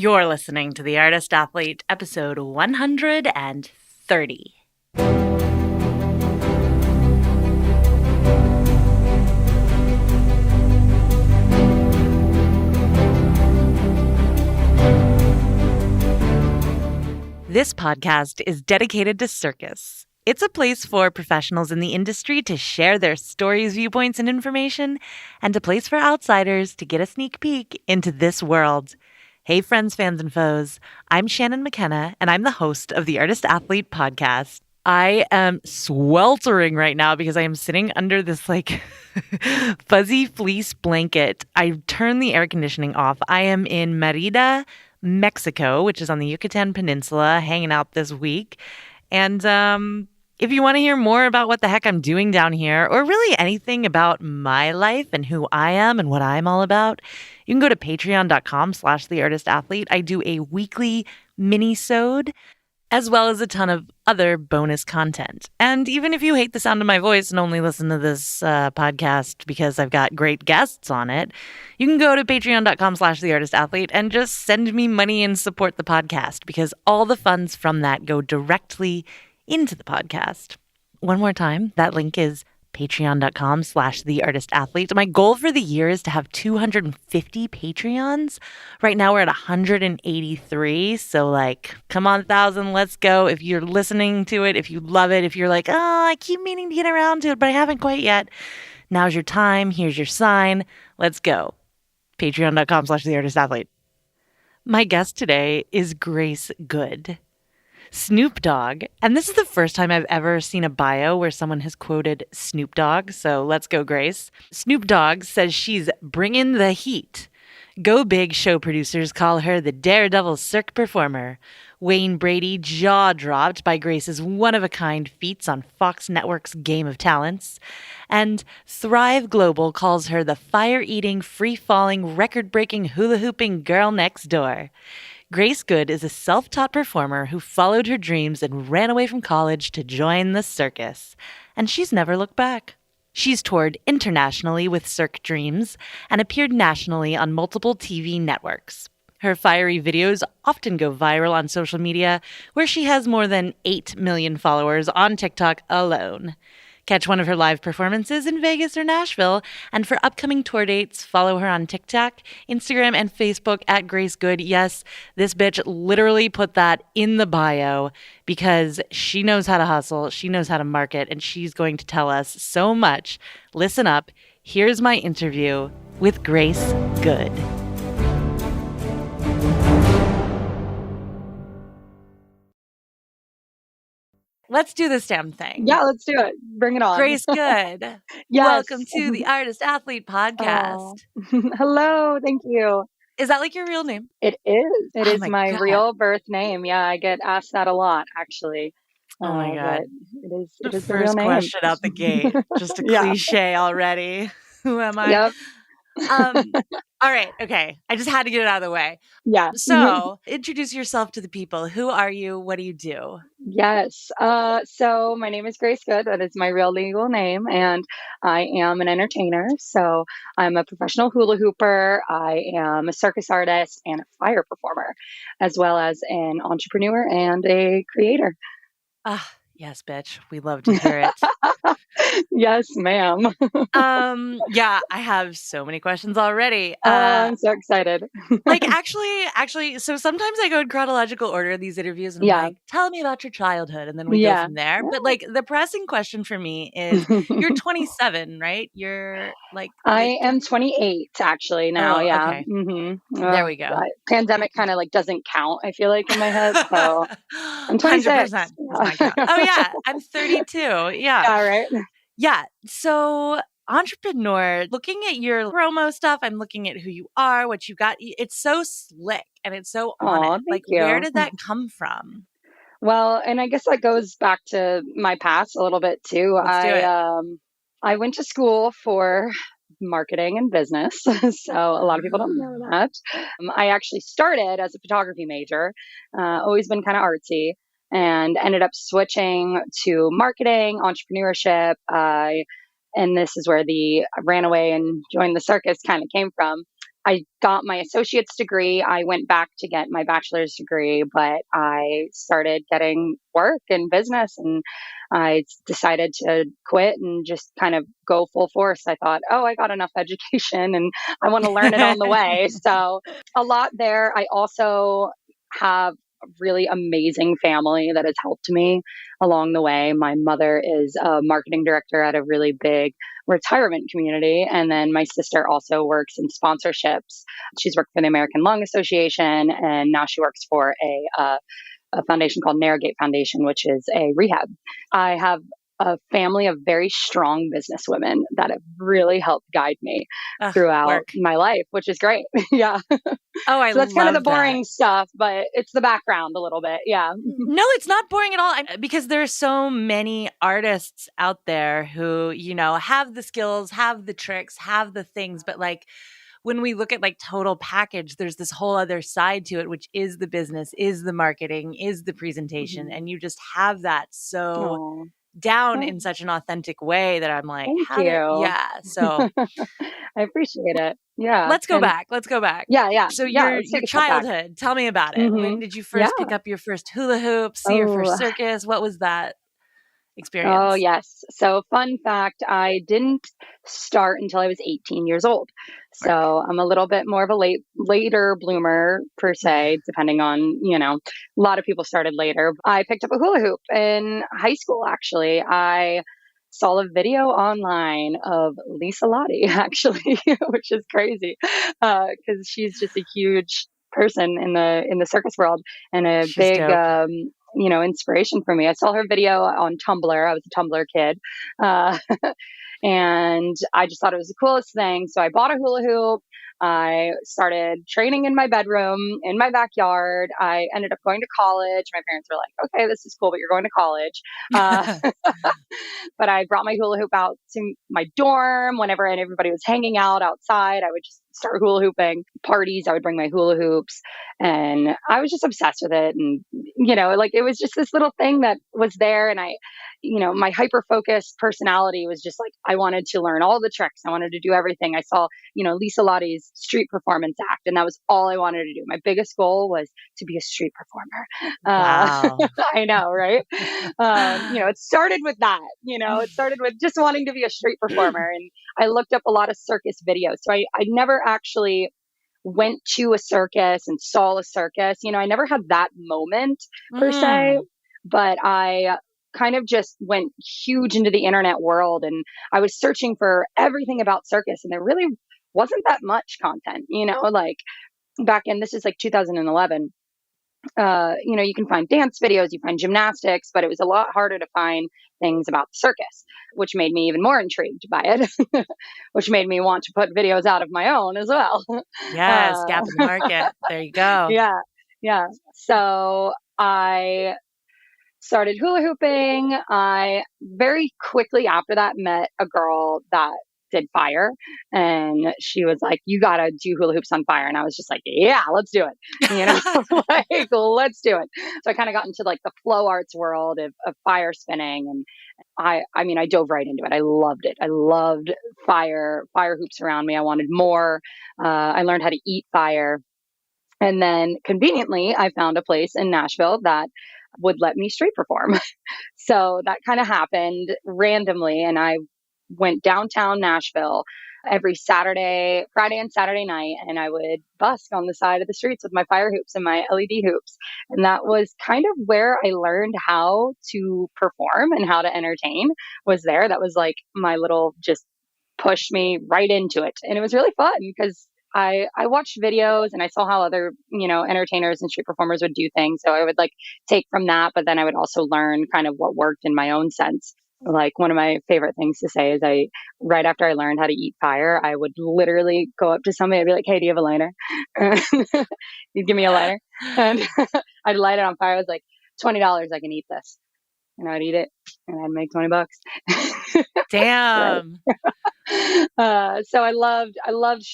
You're listening to The Artist Athlete, episode 130. This podcast is dedicated to CIRCUS. It's a place for professionals in the industry to share their stories, viewpoints, and information, and a place for outsiders to get a sneak peek into this world. Hey, friends, fans, and foes. I'm Shannon McKenna, and I'm the host of the Artist Athlete podcast. I am sweltering right now because I am sitting under this fuzzy fleece blanket. I turned the air conditioning off. I am in Mérida, Mexico, which is on the Yucatan Peninsula, hanging out this week. And if you want to hear more about what the heck I'm doing down here, or really anything about my life and who I am and what I'm all about, you can go to patreon.com/theartistathlete. I do a weekly mini-sode, as well as a ton of other bonus content. And even if you hate the sound of my voice and only listen to this podcast because I've got great guests on it, you can go to patreon.com/theartistathlete and just send me money and support the podcast, because all the funds from that go directly into the podcast. One more time, that link is patreon.com/theartistathlete. My goal for the year is to have 250 Patreons. Right now we're at 183. So come on, 1,000, let's go. If you're listening to it, if you love it, if you're like, I keep meaning to get around to it, but I haven't quite yet. Now's your time. Here's your sign. Let's go. Patreon.com/theartistathlete. My guest today is Grace Good. Snoop Dogg, and this is the first time I've ever seen a bio where someone has quoted Snoop Dogg, so let's go, Grace. Snoop Dogg says she's bringing the heat. Go Big show producers call her the Daredevil Cirque performer. Wayne Brady jaw-dropped by Grace's one-of-a-kind feats on Fox Network's Game of Talents. And Thrive Global calls her the fire-eating, free-falling, record-breaking, hula-hooping girl next door. Grace Good is a self-taught performer who followed her dreams and ran away from college to join the circus. And she's never looked back. She's toured internationally with Cirque Dreams and appeared nationally on multiple TV networks. Her fiery videos often go viral on social media, where she has more than 8 million followers on TikTok alone. Catch one of her live performances in Vegas or Nashville, and for upcoming tour dates, follow her on TikTok, Instagram, and Facebook at Grace Good. Yes, this bitch literally put that in the bio because she knows how to hustle, she knows how to market, and she's going to tell us so much. Listen up. Here's my interview with Grace Good. Let's do this damn thing. Yeah, let's do it. Bring it on. Grace Good. Yes. Welcome to the Artist Athlete podcast. Hello. Thank you. Is that your real name? It is. It is my God. real birth name. Yeah, I get asked that a lot, actually. Oh my God. It is the the real first name. Question out the gate. Just a cliche already. Who am I? Yep. All right. Okay. I just had to get it out of the way. Yeah. So introduce yourself to the people. Who are you? What do you do? Yes. So my name is Grace Good. That is my real legal name. And I am an entertainer. So I'm a professional hula hooper. I am a circus artist and a fire performer, as well as an entrepreneur and a creator. Yes, bitch. We love to hear it. Yes, ma'am. Yeah, I have so many questions already. I'm so excited. Actually, so sometimes I go in chronological order in these interviews and I'm like, tell me about your childhood, and then we go from there. But the pressing question for me is, you're 27, right? You're I am 28 actually now. Oh, yeah. okay. Mm-hmm. There we go. Pandemic kind of doesn't count, I feel like, in my head. So I'm 26. 100% does not count. Oh yeah, I'm 32. Yeah. Yeah, right. Yeah. So entrepreneur, looking at your promo stuff, I'm looking at who you are, what you got. It's so slick and it's so on it. Thank you. Where did that come from? Well, and I guess that goes back to my past a little bit too. I went to school for marketing and business. So a lot of people don't know that. I actually started as a photography major, always been kind of artsy, and ended up switching to marketing, entrepreneurship. And this is where the ran away and joined the circus kind of came from. I got my associate's degree. I went back to get my bachelor's degree, but I started getting work in business and I decided to quit and just kind of go full force. I thought, oh, I got enough education and I want to learn it on the way. So a lot there. I also have a really amazing family that has helped me along the way. My mother is a marketing director at a really big retirement community. And then my sister also works in sponsorships. She's worked for the American Lung Association, and now she works for a foundation called Narrowgate Foundation, which is a rehab. I have a family of very strong businesswomen that have really helped guide me throughout my life, which is great. Yeah. Oh, I So that's kind of the love that. boring stuff, but it's the background a little bit. Yeah. No, it's not boring at all because there are so many artists out there who, you know, have the skills, have the tricks, have the things, but like when we look at like total package, there's this whole other side to it, which is the business, is the marketing, is the presentation. And you just have that so down in such an authentic way that I'm like, Thank you. So I appreciate it. Yeah. Let's go back. Yeah. So Yeah. your Let's take a step back. childhood, tell me about it. When did you first pick up your first hula hoop, see your first circus? What was that experience? Oh, yes. So fun fact, I didn't start until I was 18 years old. So I'm a little bit more of a later bloomer per se, depending on, a lot of people started later. I picked up a hula hoop in high school, actually. I saw a video online of Lisa Lottie, actually, which is crazy because she's just a huge person in the circus world and a She's big dope. inspiration for me. I saw her video on Tumblr. I was a Tumblr kid. And I just thought it was the coolest thing. So I bought a hula hoop. I started training in my bedroom, in my backyard. I ended up going to college. My parents were like, okay, this is cool, but you're going to college. But I brought my hula hoop out to my dorm whenever everybody was hanging out outside. I would just start hula hooping. Parties, I would bring my hula hoops. And I was just obsessed with it. And, it was just this little thing that was there. And my hyper focused personality was just like, I wanted to learn all the tricks. I wanted to do everything. I saw, Lisa Lottie's street performance act, and that was all I wanted to do. My biggest goal was to be a street performer. Wow. I know, right? It started with that, it started with just wanting to be a street performer. And I looked up a lot of circus videos. So I never actually went to a circus and saw a circus. I never had that moment per se, but I kind of just went huge into the internet world and I was searching for everything about circus and there really wasn't that much content, like back in, this is like 2011. You can find dance videos, you find gymnastics, but it was a lot harder to find things about the circus, which made me even more intrigued by it, which made me want to put videos out of my own as well. Yes, gap in the market. There you go. Yeah. Yeah. So I started hula hooping. I very quickly after that met a girl that did fire and she was like, you got to do hula hoops on fire. And I was just like, yeah, let's do it. Like, let's do it. So I kind of got into like the flow arts world of fire spinning. And I dove right into it. I loved it. I loved fire hoops around me. I wanted more. I learned how to eat fire. And then conveniently, I found a place in Nashville that would let me street perform. So that kind of happened randomly. And I went downtown Nashville every Friday and Saturday night, and I would busk on the side of the streets with my fire hoops and my LED hoops. And that was kind of where I learned how to perform and how to entertain was there. That was like my little just pushed me right into it. And it was really fun because I watched videos and I saw how other, entertainers and street performers would do things. So I would like take from that, but then I would also learn kind of what worked in my own sense. Like one of my favorite things to say is right after I learned how to eat fire, I would literally go up to somebody. I'd be like, hey, do you have a lighter? You'd give me a lighter and I'd light it on fire. I was like, $20, I can eat this. And I'd eat it and I'd make $20. Damn. So I loved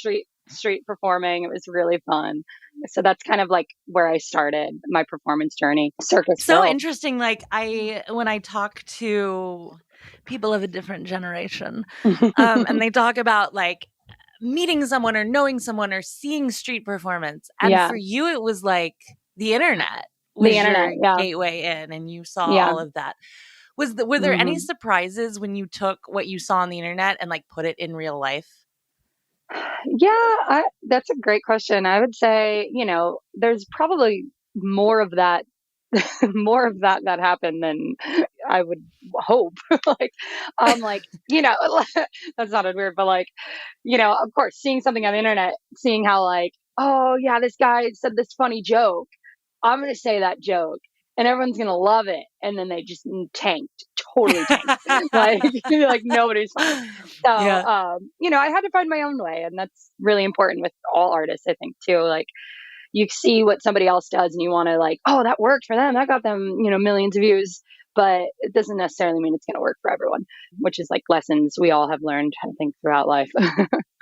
street performing. It was really fun. So that's kind of like where I started my performance journey. Circus. So girl. interesting. Like when I talk to people of a different generation, and they talk about like meeting someone or knowing someone or seeing street performance. And Yeah. for you, it was like the internet The was internet. your Yeah. gateway in, and you saw Yeah. all of that. Were there any Hmm. surprises when you took what you saw on the internet and like put it in real life? Yeah, that's a great question. I would say, there's probably more of that, more of that happened than I would hope. Like, like, that sounded weird, but like, of course, seeing something on the internet, seeing how like, oh yeah, this guy said this funny joke. I'm going to say that joke and everyone's going to love it. And then they just tanked, totally tanked. Like, like nobody's funny. So, Yeah. I had to find my own way. And that's really important with all artists, I think, too. Like, you see what somebody else does and you want to, like, oh, that worked for them. That got them, millions of views. But it doesn't necessarily mean it's going to work for everyone, which is like lessons we all have learned, I think, throughout life.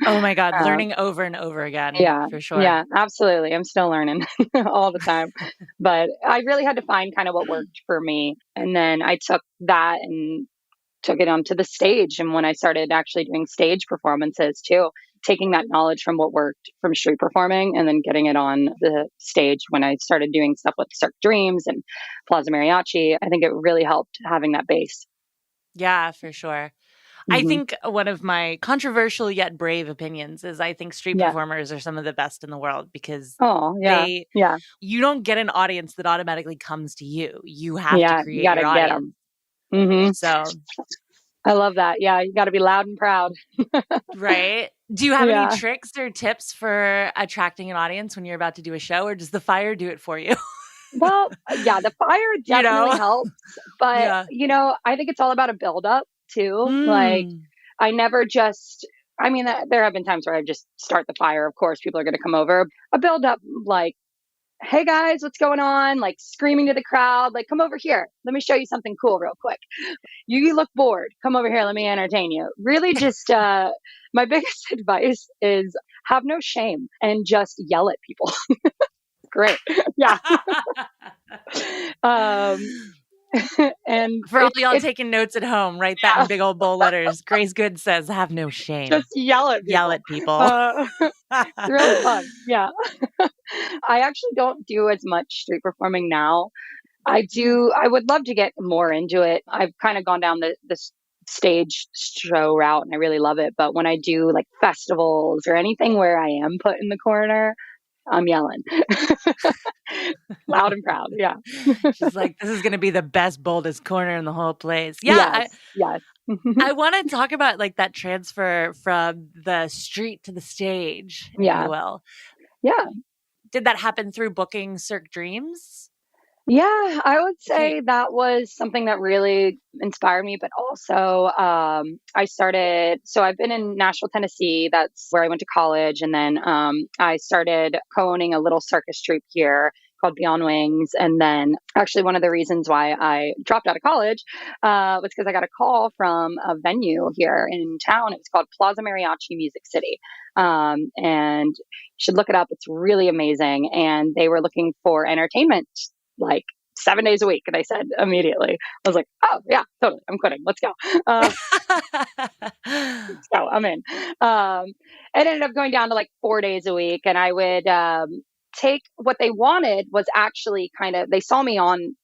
Oh my God, um, learning over and over again, yeah, for sure. yeah, absolutely. I'm still learning all the time. But I really had to find kind of what worked for me. And then I took that and took it onto the stage. And when I started actually doing stage performances too, taking that knowledge from what worked from street performing and then getting it on the stage when I started doing stuff with Cirque Dreams and Plaza Mariachi, I think it really helped having that base. Yeah, for sure. I Hmm. think one of my controversial yet brave opinions is I think street Yeah. performers are some of the best in the world because Oh, yeah. Yeah. you don't get an audience that automatically comes to you. You have to Yeah. You create got your to get audience. them. Hmm. So, I love that. Yeah. You got to be loud and proud. right? Do you have any Yeah. tricks or tips for attracting an audience when you're about to do a show, or does the fire do it for you? Well, yeah, the fire You definitely know? helps, but Yeah. I think it's all about a build up too. Like Mm. I never just I mean, there have been times where I just start the fire. Of course, people are going to come over. A build up like, "Hey guys, what's going on?" Like screaming to the crowd, like, "Come over here. Let me show you something cool real quick. You look bored. Come over here. Let me entertain you." Really just my biggest advice is have no shame and just yell at people. Great. Yeah. Um and For all y'all it's taking notes at home, write that in yeah, big old bold letters. Grace Good says, "Have no shame. just yell at Yell people. at people." It's really fun. Yeah. I actually don't do as much street performing now. I would love to get more into it. I've kind of gone down the stage show route and I really love it. But when I do like festivals or anything where I am put in the corner, I'm yelling loud and proud. Yeah. She's like, "This is gonna be the best, boldest corner in the whole place." Yeah, I Yes. Yes. I wanna talk about, like, that transfer from the street to the stage, if you Yeah. will. Yeah. Did that happen through booking Cirque Dreams? Yeah, I would Can you say that was something that really inspired me, but also so I've been in Nashville, Tennessee. That's where I went to college. And then I started co owning a little circus troupe here called Beyond Wings. And then actually, one of the reasons why I dropped out of college was because I got a call from a venue here in town. It was called Plaza Mariachi Music City. And you should look it up. It's really amazing. And they were looking for entertainment like 7 days a week. And I said immediately, I was like, oh, yeah, totally. I'm quitting. Let's go. So I'm in. It ended up going down to like 4 days a week. And I would take what they wanted was actually they saw me on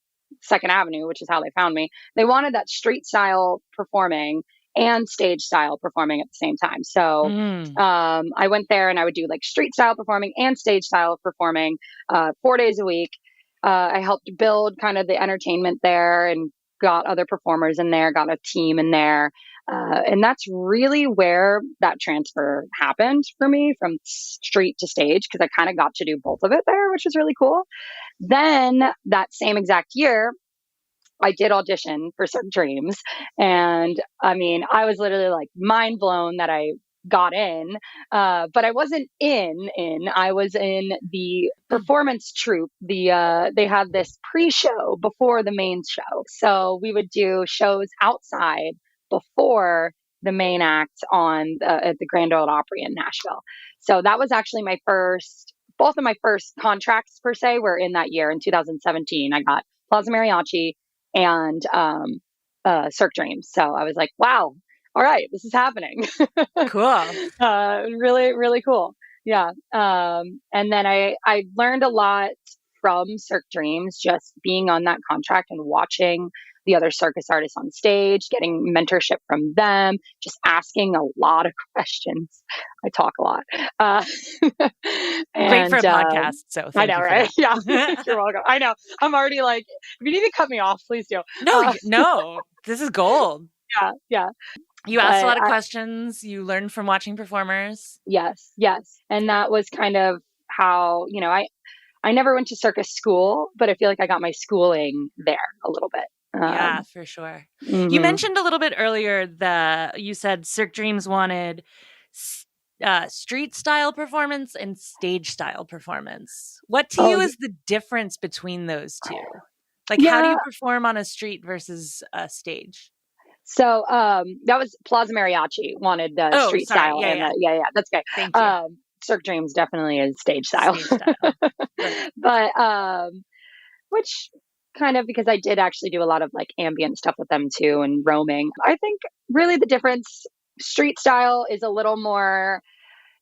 Second Avenue, which is how they found me. They wanted that street style performing and stage style performing at the same time. So Mm. I went there and I would do like street style performing and stage style performing 4 days a week. I helped build kind of the entertainment there and got other performers in there, got a team in there. And that's really where that transfer happened for me from street to stage because I kind of got to do both of it there, which was really cool. Then that same exact year, I did audition for Cirque Dreams. And I mean, I was literally like mind blown that I got in. But I wasn't I was in the performance troupe. They had this pre-show before the main show. So we would do shows outside before the main act at the Grand Ole Opry in Nashville. So that was actually both of my first contracts per se were in that year in 2017. I got Plaza Mariachi and Cirque Dreams. So I was like, wow, all right, this is happening. Cool. Really, really cool. Yeah. And then I learned a lot from Cirque Dreams, just being on that contract and watching the other circus artists on stage, getting mentorship from them, just asking a lot of questions. I talk a lot. Great for And a podcast. So I thank know, you for right? Yeah, that. you're welcome. I know. I'm already like, if you need to cut me off, please do. No, no, this is gold. Yeah, yeah. You asked a But lot of questions. You learned from watching performers. yes, yes. And that was kind of how, I never went to circus school, but I feel like I got my schooling there a little bit. Yeah, for sure. You Mhm. mentioned a little bit earlier that you said Cirque Dreams wanted street style performance and stage style performance. What to Oh, you is the difference between those two? Like, how do yeah. you perform on a street versus a stage? So that was Plaza Mariachi wanted the Oh, street sorry. style Yeah, and yeah. yeah, that's okay. Thank you. Cirque Dreams definitely is stage style. Stage style. Right. But which kind of, because I did actually do a lot of like ambient stuff with them too and roaming. I think really the difference, street style is a little more,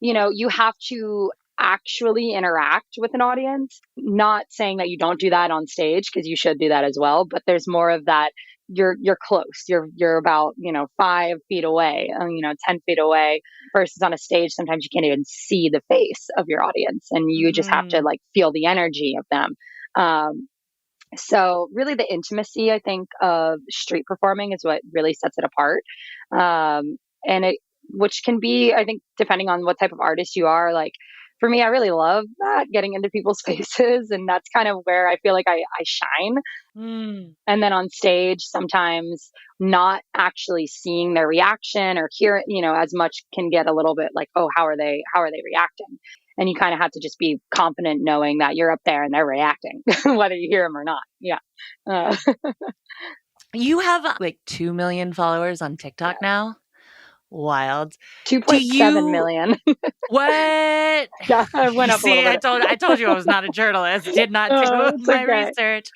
you have to actually interact with an audience. Not saying that you don't do that on stage, because you should do that as well, but there's more of that. You're close. You're about 5 feet away, 10 feet away. Versus on a stage, sometimes you can't even see the face of your audience, and you just have to Mm-hmm. like feel the energy of them. Um, so really, the intimacy, I think, of street performing is what really sets it apart. And it, which can be, I think, depending on what type of artist you are. Like for me, I really love that, getting into people's faces, and that's kind of where I feel like I shine. Mm. And then on stage, sometimes not actually seeing their reaction or hear, as much, can get a little bit like, oh, how are they reacting? And you kind of have to just be confident knowing that you're up there and they're reacting, whether you hear them or not. Yeah. Yeah. You have like 2 million followers on TikTok now. Wild. Do 2.7 you million. what? Yeah, I went You up a little see, bit. I told you I was not a journalist. Did not do It's my okay. research.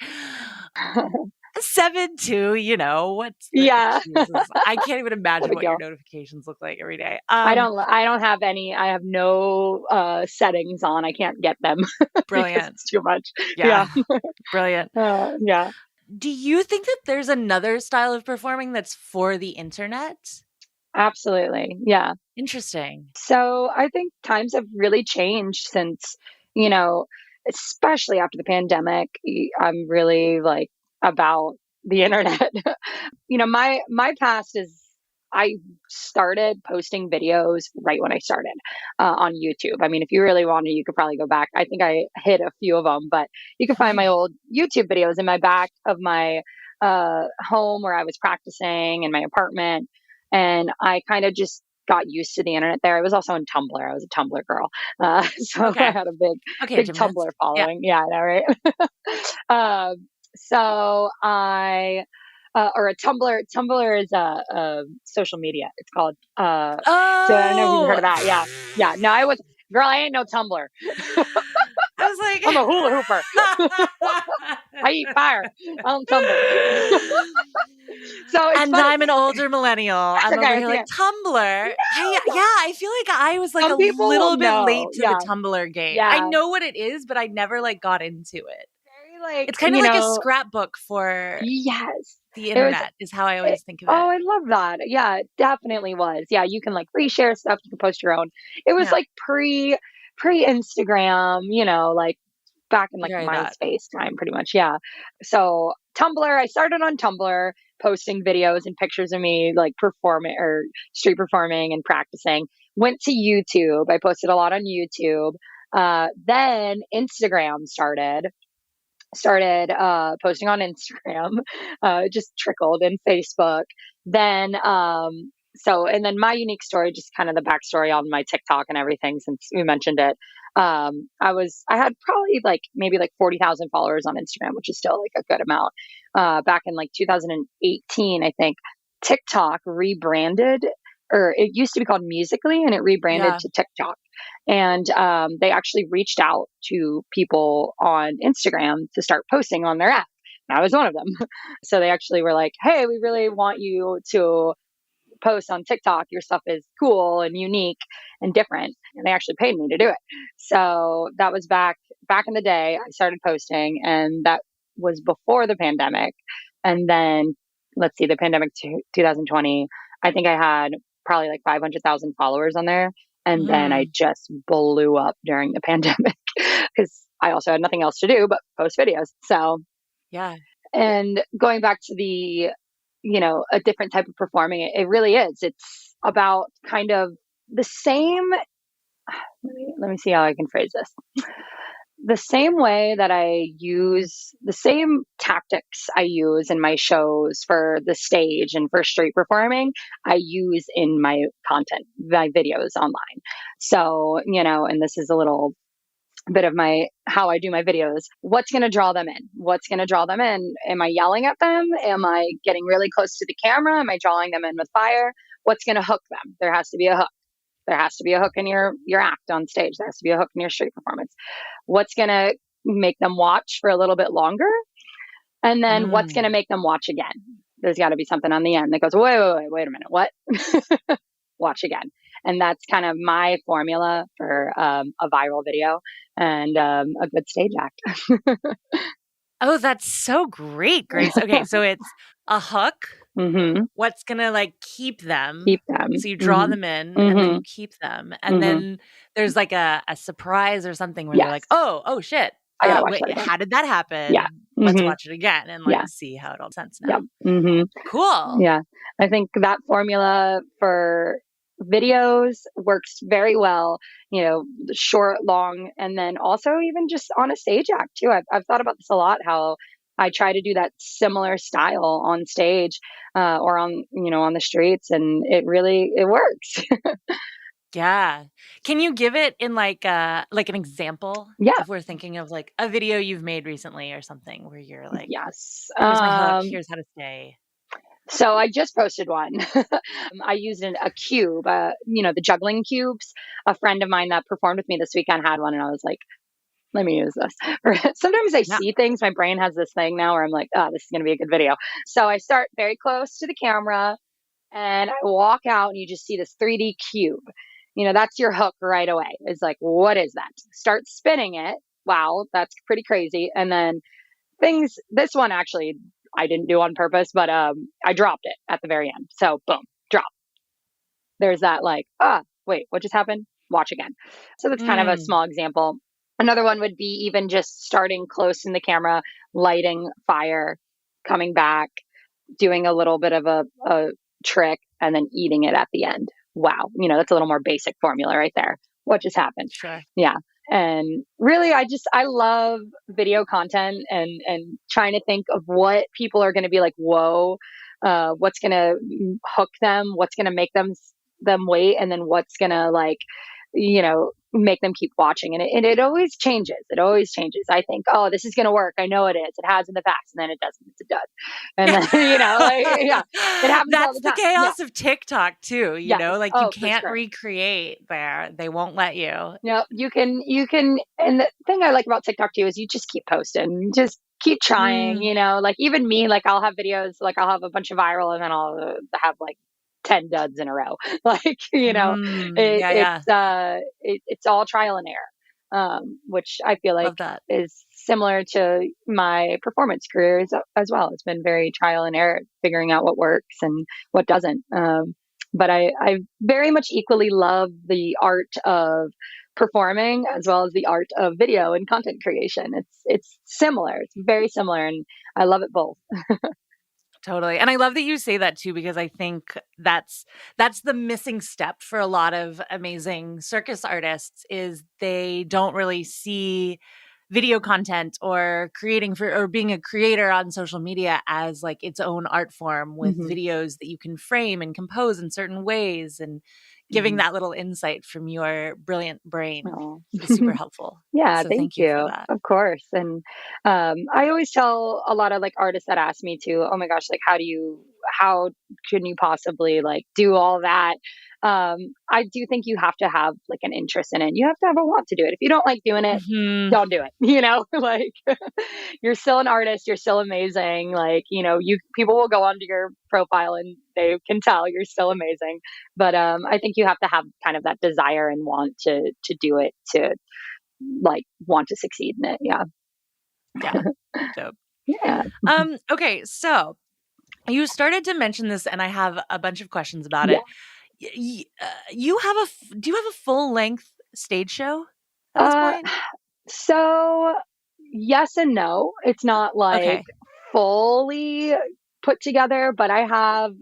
7.2, what's the Yeah. Jesus? I can't even No imagine big what your deal. notifications look like every day. I don't have any. I have no settings on. I can't get them because Brilliant. it's too much. Yeah. Yeah. Brilliant. Yeah. Do you think that there's another style of performing that's for the internet? Absolutely. Yeah. Interesting. So I think times have really changed since, you know, especially after the pandemic. I'm really like about the internet. My past is, I started posting videos right when I started on YouTube. I mean, if you really wanted, you could probably go back. I think I hid a few of them, but you can find my old YouTube videos in my back of my home where I was practicing in my apartment. And I kind of just got used to the internet there. I was also on Tumblr. I was a Tumblr girl. So I Okay. had a big, Okay, big Tumblr gymnast. Yeah. following. Yeah, I know, right? So I, or a Tumblr. Tumblr is a social media. It's called. So I don't know if you've heard Oh, of that. Yeah, yeah. No, girl. I ain't no Tumblr. I was I'm a hula hooper. like, I eat fire. I don't tumble. So it's and funny. I'm an older millennial. It's I'm over okay. here It's like okay. Tumblr. Yeah. I feel like I was like a Some people will little bit late know. to the Yeah, Tumblr game. I yeah. know what it is, but I never like got into it. Very like It's kind of like a scrapbook for Yes. the It was. internet, is how I always think of Oh, it. I love that. Yeah, it definitely was. Yeah, you can like reshare stuff. You can post your own. It was Yeah, like pre Instagram. Like back in like very that. MySpace time, pretty much. Yeah. So Tumblr, I started on Tumblr posting videos and pictures of me like performing or street performing and practicing. Went to YouTube. I posted a lot on YouTube. Then Instagram started posting on Instagram. It just trickled in Facebook. Then and then my unique story, just kind of the backstory on my TikTok and everything, since we mentioned it. I had probably like maybe like 40,000 followers on Instagram, which is still like a good amount. Back in like 2018, I think TikTok rebranded, or it used to be called Musically, and it rebranded Yeah. to TikTok. And they actually reached out to people on Instagram to start posting on their app. And I was one of them. So they actually were like, hey, we really want you to post on TikTok, your stuff is cool and unique and different. And they actually paid me to do it. So that was back in the day. I started posting, and that was before the pandemic. And then let's see, the pandemic 2020, I think I had probably like 500,000 followers on there. And then I just blew up during the pandemic because I also had nothing else to do but post videos. So, yeah. And going back to a different type of performing, it really is. It's about kind of the same. Let me see how I can phrase this. The same way that I use the same tactics I use in my shows for the stage and for street performing, I use in my content, my videos online. So, and this is a little bit of how I do my videos. What's going to draw them in? What's going to draw them in? Am I yelling at them? Am I getting really close to the camera? Am I drawing them in with fire? What's going to hook them? There has to be a hook. There has to be a hook in your act on stage. There has to be a hook in your street performance. What's going to make them watch for a little bit longer? And then what's going to make them watch again? There's got to be something on the end that goes, wait a minute, what? Watch again. And that's kind of my formula for a viral video and a good stage act. Oh, that's so great, Grace. Okay, so it's a hook. Mm-hmm. What's going to like keep them? Keep them. So you draw them in and then you keep them. And then there's like a surprise or something where they're like, oh shit. I gotta watch wait, that again. How did that happen? Yeah. Let's watch it again and see how it all makes sense now. Yep. Cool. Yeah. I think that formula for videos works very well, short, long, and then also even just on a stage act too. I've thought about this a lot, how I try to do that similar style on stage or on the streets, and it works. Yeah. Can you give it in like an example? Yeah. If we're thinking of like a video you've made recently or something where you're like, yes, here's my hook, here's how to stay. So I just posted one. I used a cube, the juggling cubes. A friend of mine that performed with me this weekend had one, and I was like, let me use this. Sometimes I see things. My brain has this thing now where I'm like, oh, this is going to be a good video. So I start very close to the camera, and I walk out, and you just see this 3D cube. That's your hook right away. It's like, what is that? Start spinning it. Wow, that's pretty crazy. And then this one actually I didn't do on purpose, but I dropped it at the very end. So boom, drop. There's that like, wait, what just happened? Watch again. So that's kind of a small example. Another one would be even just starting close in the camera, lighting fire, coming back, doing a little bit of a trick, and then eating it at the end. Wow. That's a little more basic formula right there. What just happened? Sure. Yeah. And really, I love video content and trying to think of what people are going to be like, whoa, what's going to hook them, what's going to make them wait, and then what's going to make them keep watching. And it always changes. It always changes. I think, oh, this is going to work. I know it is. It has in the past, and then it doesn't. It's a dud. And then, it happens. That's all the time. chaos of TikTok too. You can't sure. recreate there. They won't let you. No, you can. And the thing I like about TikTok too is you just keep posting, just keep trying. Like even me, like I'll have videos, like I'll have a bunch of viral, and then I'll have like 10 duds in a row. It's all trial and error, which I feel like is similar to my performance career as well. It's been very trial and error, figuring out what works and what doesn't. But I very much equally love the art of performing as well as the art of video and content creation. It's similar. It's very similar, and I love it both. Totally. And I love that you say that too, because I think that's the missing step for a lot of amazing circus artists is they don't really see video content or or being a creator on social media as like its own art form with videos that you can frame and compose in certain ways, and giving that little insight from your brilliant brain is super helpful. Yeah, so thank you for that. Of course. And I always tell a lot of like artists that ask me to, oh my gosh, like how do you how can you possibly like do all that? I do think you have to have like an interest in it. You have to have a want to do it. If you don't like doing it, Hmm. don't do it. Like you're still an artist, you're still amazing. Like, you people will go onto your profile and they can tell you're still amazing. But I think you have to have kind of that desire and want to do it, to like want to succeed in it. Yeah. Yeah. Dope. Yeah. Okay, so you started to mention this, and I have a bunch of questions about Yeah. it. You have do you have a full length stage show at this Uh, point? so yes and no. It's not like Okay. fully put together, but I have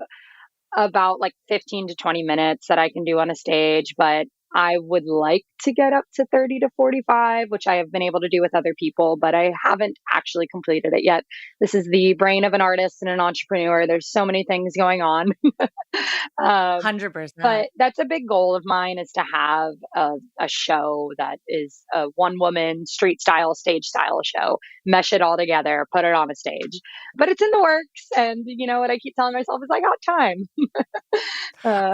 about like 15 to 20 minutes that I can do on a stage, but I would like to get up to 30 to 45, which I have been able to do with other people, but I haven't actually completed it yet. This is the brain of an artist and an entrepreneur. There's so many things going on. um, 100%. but that's a big goal of mine, is to have a show that is a one woman street style, stage style show, mesh it all together, put it on a stage. But it's in the works. And you know what I keep telling myself is I got time. Uh,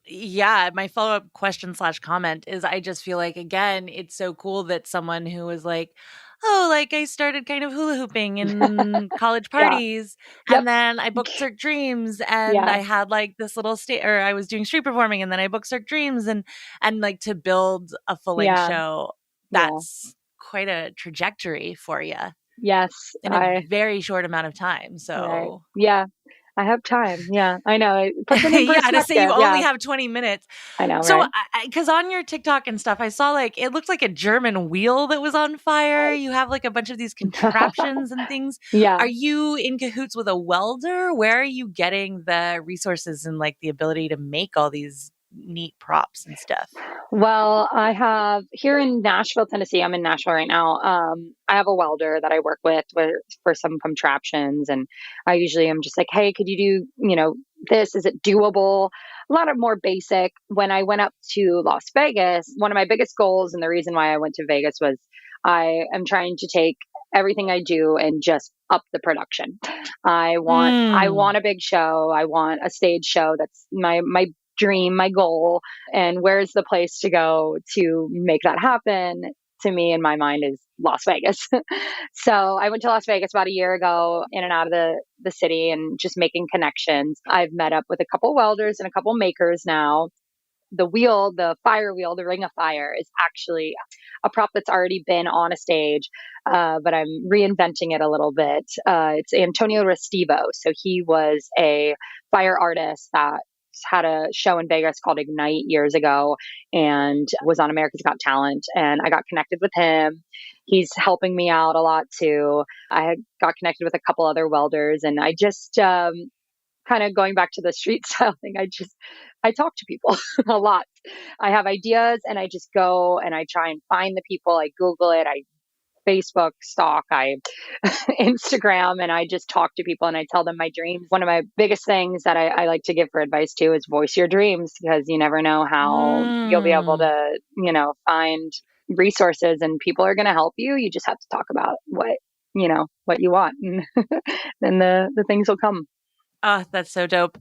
Yeah, my follow-up question slash comment is I just feel like, again, it's so cool that someone who was like, oh, like I started kind of hula hooping in college yeah. parties, Yep. and then I booked Cirque Dreams, and Yeah. I had like this little or I was doing street performing, and then I booked Cirque Dreams, and like to build a full-length Yeah. show, Yeah. that's quite a trajectory for you Yes. in a very short amount of time. Right. So Yeah. I have time. Yeah. I know. It puts it in yeah, to say you perspective. only Yeah. have 20 minutes. I know. So, Right. because on your TikTok and stuff, I saw like it looked like a German wheel that was on fire. You have like a bunch of these contraptions and things. Yeah. Are you in cahoots with a welder? Where are you getting the resources and like the ability to make all these neat props and stuff? Well, I have here in Nashville, Tennessee. I'm in Nashville right now. I have a welder that I work with for some contraptions, and I usually am just like, "Hey, could you do, this? Is it doable?" A lot of more basic. When I went up to Las Vegas, one of my biggest goals, and the reason why I went to Vegas was I am trying to take everything I do and just up the production. I Mm. want a big show. I want a stage show. That's my dream, my goal. And where's the place to go to make that happen? To me, in my mind, is Las Vegas. So I went to Las Vegas about a year ago, in and out of the city, and just making connections. I've met up with a couple welders and a couple makers now. The wheel, the fire wheel, the ring of fire, is actually a prop that's already been on a stage, but I'm reinventing it a little bit. It's Antonio Restivo. So he was a fire artist that had a show in Vegas called Ignite years ago and was on America's Got Talent. And I got connected with him. He's helping me out a lot too. I had got connected with a couple other welders, and I just, kind of going back to the street style thing, I talk to people a lot. I have ideas and I just go and I try and find the people. I Google it, I Facebook stalk, I Instagram, and I just talk to people and I tell them my dreams. One of my biggest things that I like to give for advice too is voice your dreams, because you never know how you'll be able Mm. to, find resources, and people are going to help you. You just have to talk about what you want, and then the things will come. Oh, that's so dope.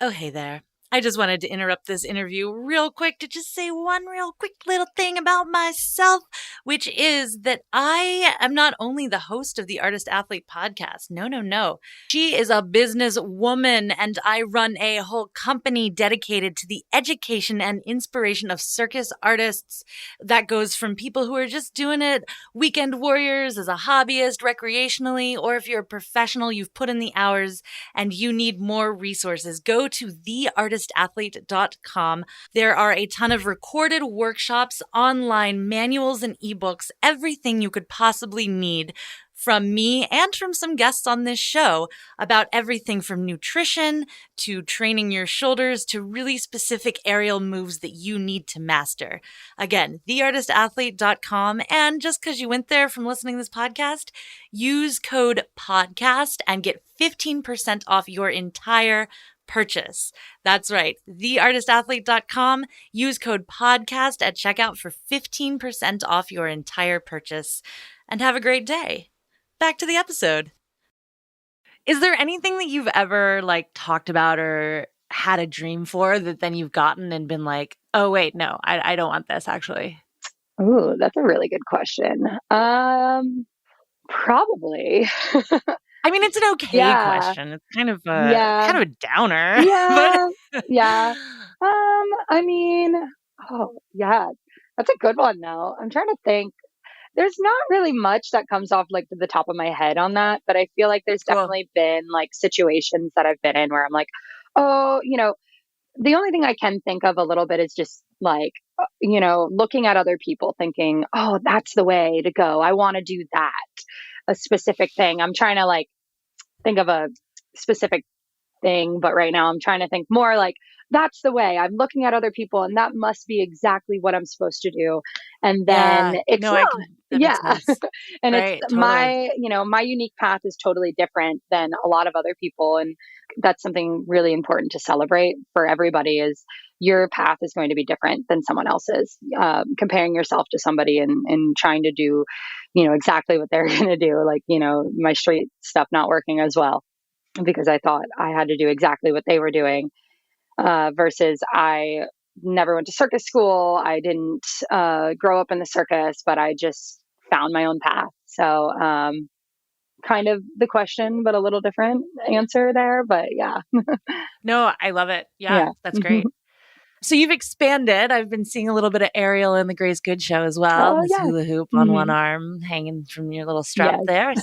Oh, hey there. I just wanted to interrupt this interview real quick to just say one real quick little thing about myself, which is that I am not only the host of the Artist Athlete podcast. No, no, no. She is a business woman, and I run a whole company dedicated to the education and inspiration of circus artists. That goes from people who are just doing it, weekend warriors as a hobbyist, recreationally, or if you're a professional, you've put in the hours and you need more resources, go to theartistathlete.com. There are a ton of recorded workshops, online manuals and ebooks, everything you could possibly need from me and from some guests on this show about everything from nutrition to training your shoulders to really specific aerial moves that you need to master. Again, theartistathlete.com. And just because you went there from listening to this podcast, use code PODCAST and get 15% off your entire purchase. That's right. Theartistathlete.com. Use code PODCAST at checkout for 15% off your entire purchase. And have a great day. Back to the episode. Is there anything that you've ever like talked about or had a dream for that then you've gotten and been like, oh wait, no, I don't want this actually? Ooh, that's a really good question. Probably. I mean, it's an okay Yeah. question. It's Yeah. kind of a downer, but Yeah. Yeah. I mean, oh, yeah. That's a good one though. I'm trying to think. There's not really much that comes off like to the top of my head on that, but I feel like there's cool. definitely been like situations that I've been in where I'm like, oh, the only thing I can think of a little bit is just like, looking at other people thinking, oh, that's the way to go. I want to do that, a specific thing. I'm trying to like think of a specific thing, but right now I'm trying to think more like that's the way. I'm looking at other people and that must be exactly what I'm supposed to do. And then Yeah. it's No, not. that makes Yeah. sense. And it's Right. Totally. my unique path is totally different than a lot of other people. And that's something really important to celebrate for everybody is your path is going to be different than someone else's. Comparing yourself to somebody and trying to do, exactly what they're going to do, like, my street stuff not working as well because I thought I had to do exactly what they were doing. Versus I never went to circus school. I didn't grow up in the circus, but I just found my own path. So, kind of the question, but a little different answer there. But yeah, No, I love it. Yeah, yeah. that's great. So you've expanded. I've been seeing a little bit of Ariel in the Grace Good show as well. Oh This yeah. hula hoop on one Hmm. arm hanging from your little strap Yes. there.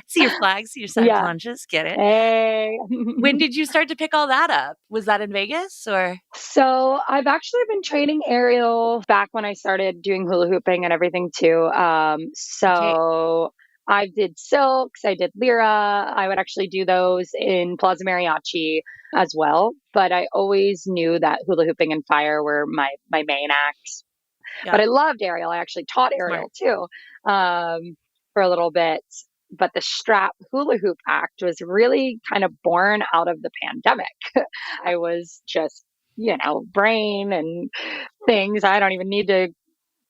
See your flags, see your side Yeah. planches. Get it. Hey. When did you start to pick all that up? Was that in Vegas or? So I've actually been training aerial back when I started doing hula hooping and everything too. Okay. So I did silks, I did lyra. I would actually do those in Plaza Mariachi as well. But I always knew that hula hooping and fire were my main acts. But Yeah. I loved aerial. I actually taught Smart. aerial too, for a little bit. But the strap hula hoop act was really kind of born out of the pandemic. I was just, brain and things. I don't even need to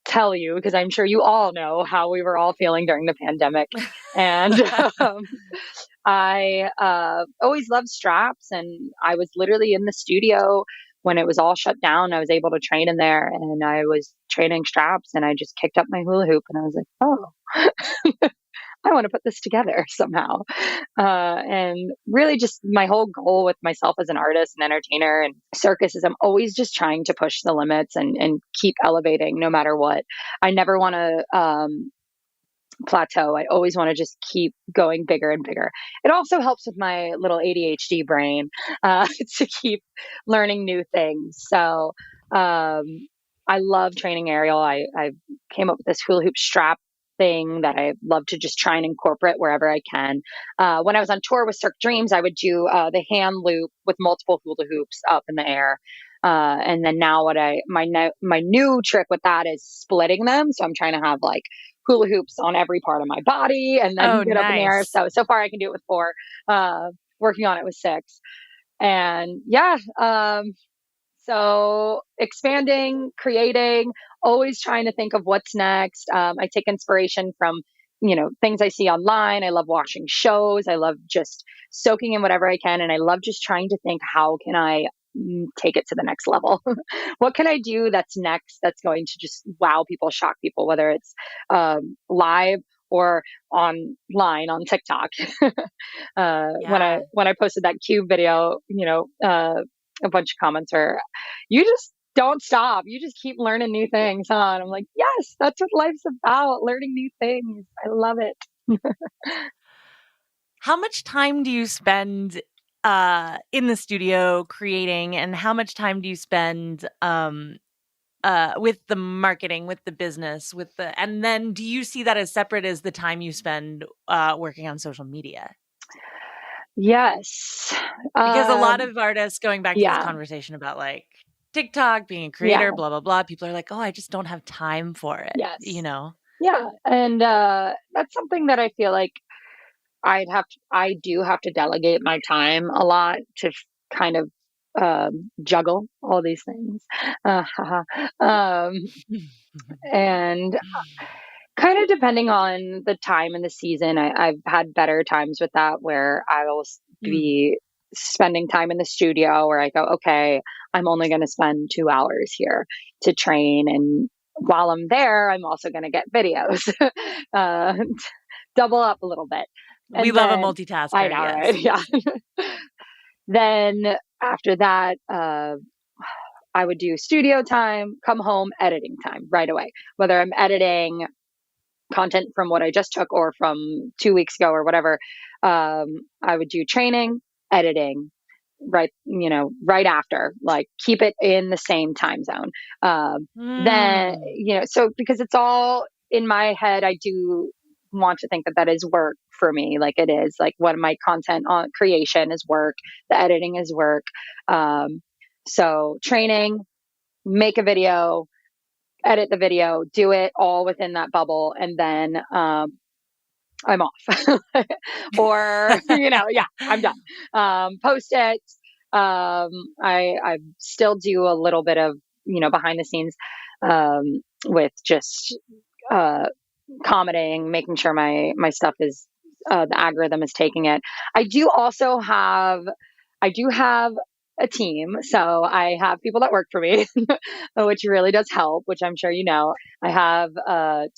tell you because I'm sure you all know how we were all feeling during the pandemic. And um, I always loved straps, and I was literally in the studio when it was all shut down. I was able to train in there, and I was training straps, and I just kicked up my hula hoop, and I was like, oh, I want to put this together somehow. And really, just my whole goal with myself as an artist and entertainer and circus is I'm always just trying to push the limits and keep elevating no matter what. I never want to plateau. I always want to just keep going bigger and bigger. It also helps with my little ADHD brain to keep learning new things. So um, I love training aerial. I came up with this hula hoop strap thing that I love to just try and incorporate wherever I can. When I was on tour with Cirque Dreams, I would do the hand loop with multiple hula hoops up in the air. And then now my new trick with that is splitting them. So I'm trying to have like hula hoops on every part of my body and then Oh, get up in the air. nice. So far I can do it with 4. Working on it with 6. And yeah, so expanding, creating, always trying to think of what's next. I take inspiration from, things I see online. I love watching shows. I love just soaking in whatever I can. And I love just trying to think, how can I take it to the next level? What can I do that's next that's going to just wow people, shock people, whether it's live or online on TikTok. Yeah. When I posted that cube video, a bunch of comments are, you just don't stop. You just keep learning new things, huh? And I'm like, yes, that's what life's about, learning new things. I love it. How much time do you spend in the studio creating, and how much time do you spend with the marketing, with the business, and then do you see that as separate as the time you spend working on social media? Yes. Because a lot of artists, going back to this Yeah. conversation about like TikTok, being a Yeah. creator, blah, blah, blah, people are like, oh, I just don't have time for it, Yes. you know? Yeah. And that's something that I feel like I do have to delegate my time a lot to kind of juggle all these things. Uh, um, and Kind of depending on the time and the season. I've had better times with that where I will Mm. be spending time in the studio where I go, okay, I'm only going to spend 2 hours here to train. And while I'm there, I'm also going to get videos, uh, double up a little bit. We And love a then I multitasker, know, yes. right? Yeah. Then after that, I would do studio time, come home, editing time right away. Whether I'm editing content from what I just took or from 2 weeks ago or whatever, I would do training, editing, right, right after, like keep it in the same time zone. Then, Mm. so because it's all in my head, I do want to think that that is work for me. Like it is like what my content on creation is work, the editing is work. So training, make a video, edit the video, do it all within that bubble, and then I'm off. Or, yeah, I'm done. Post it. I still do a little bit of, behind the scenes with just uh, commenting, making sure my stuff is the algorithm is taking it. I do have a team, so I have people that work for me, which really does help. Which I'm sure you know. I have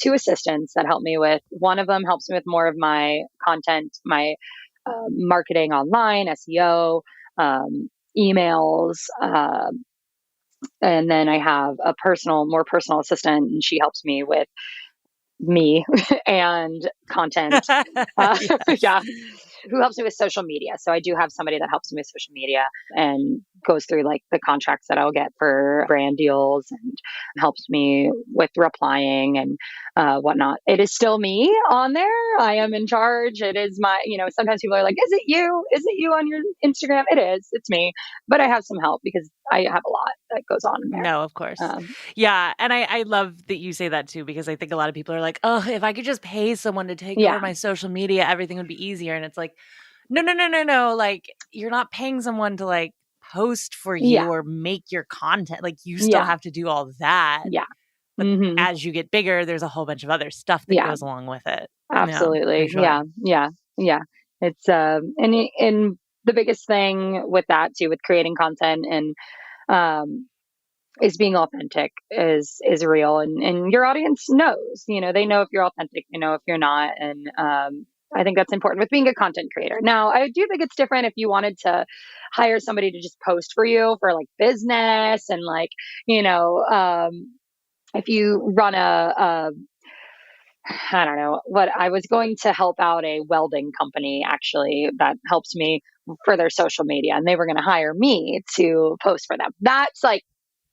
two assistants that help me with. One of them helps me with more of my content, my marketing online, SEO, emails. And then I have a more personal assistant, and she helps me with me and content. Yes. Yeah, who helps me with social media. So I do have somebody that helps me with social media and goes through like the contracts that I'll get for brand deals and helps me with replying and whatnot. It is still me on there. I am in charge. It is my, sometimes people are like, is it you? Is it you on your Instagram? It is. It's me. But I have some help because I have a lot that goes on in there. No, of course. Yeah, and I love that you say that too, because I think a lot of people are like, "Oh, if I could just pay someone to take Yeah. over my social media, everything would be easier." And it's like, "No, no, no, no, no. Like, you're not paying someone to like post for you Yeah. or make your content. Like, you still Yeah. have to do all that. Yeah. But Hmm. as you get bigger, there's a whole bunch of other stuff that Yeah. goes along with it." Yeah, for Absolutely. sure. Yeah. Yeah. Yeah. It's and the biggest thing with that too, with creating content and um is being authentic is real, and your audience knows, they know if you're authentic, they know if you're not. And I think that's important with being a content creator. Now, I do think it's different if you wanted to hire somebody to just post for you for like business and like, if you run a I don't know what I was going to help out a welding company actually that helps me for their social media, and they were going to hire me to post for them. That's like,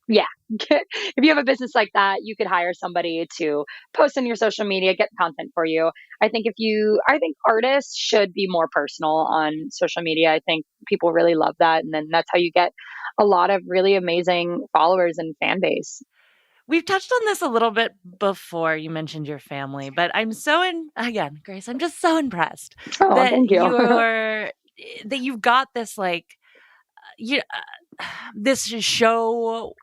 yeah, if you have a business like that, you could hire somebody to post on your social media, get content for you. I think artists should be more personal on social media. I think people really love that. And then that's how you get a lot of really amazing followers and fan base. We've touched on this a little bit before. You mentioned your family, but I'm so again, Grace, I'm just so impressed Oh, that thank you. that you've got this like you this show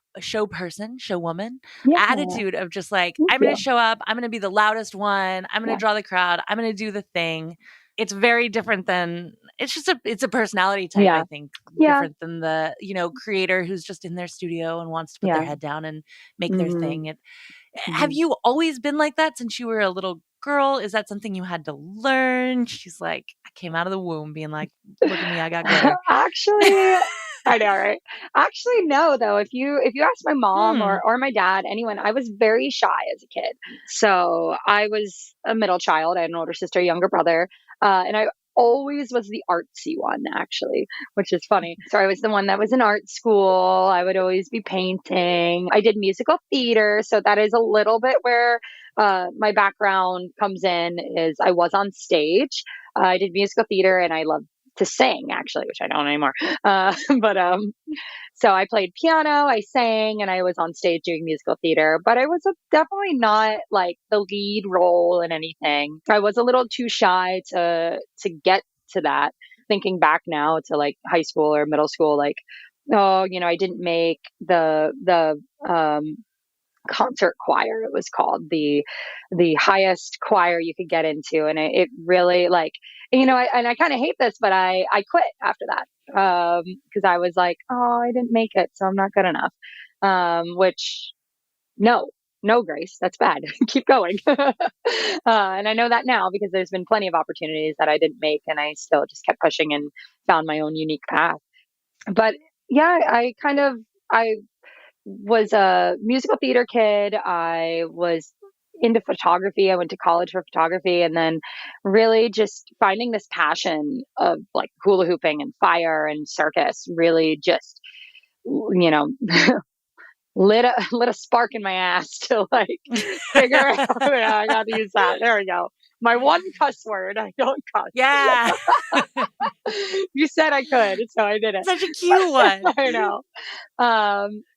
person, show woman Yeah, attitude of just like, thank I'm going you. to show up, I'm going to be the loudest one, I'm going Yeah, to draw the crowd, I'm going to do the thing. It's very different than it's a personality type, yeah, I think, yeah, different than the, creator who's just in their studio and wants to put their yeah. head down and make their Hmm. thing. Have Hmm. you always been like that since you were a little girl? Is that something you had to learn? She's like, I came out of the womb being like, look at me, I got glitter. Actually, I know, right? Actually, no, though. If you ask my mom Hmm. or my dad, anyone, I was very shy as a kid. So I was a middle child. I had an older sister, a younger brother, and I always was the artsy one, actually, which is funny. So I was the one that was in art school. I would always be painting. I did musical theater, so that is a little bit where my background comes in. Is I was on stage. I did musical theater, and I love to sing actually, which I don't anymore. But so I played piano, I sang, and I was on stage doing musical theater. But I was definitely not like the lead role in anything. I was a little too shy to get to that. Thinking back now to like high school or middle school, like, oh, I didn't make the concert choir, it was called, the highest choir you could get into. And it really like, and I kind of hate this, but I quit after that. Cause I was like, oh, I didn't make it, so I'm not good enough. Which no, no, Grace, that's bad. Keep going. And I know that now because there's been plenty of opportunities that I didn't make, and I still just kept pushing and found my own unique path. But yeah, I was a musical theater kid. I was into photography. I went to college for photography, and then really just finding this passion of like hula hooping and fire and circus really just, you know, lit a spark in my ass to like figure out. Yeah, I got to use that. There we go. My one cuss word. I don't cuss. Yeah. You said I could, so I did it. Such a cute one. I know.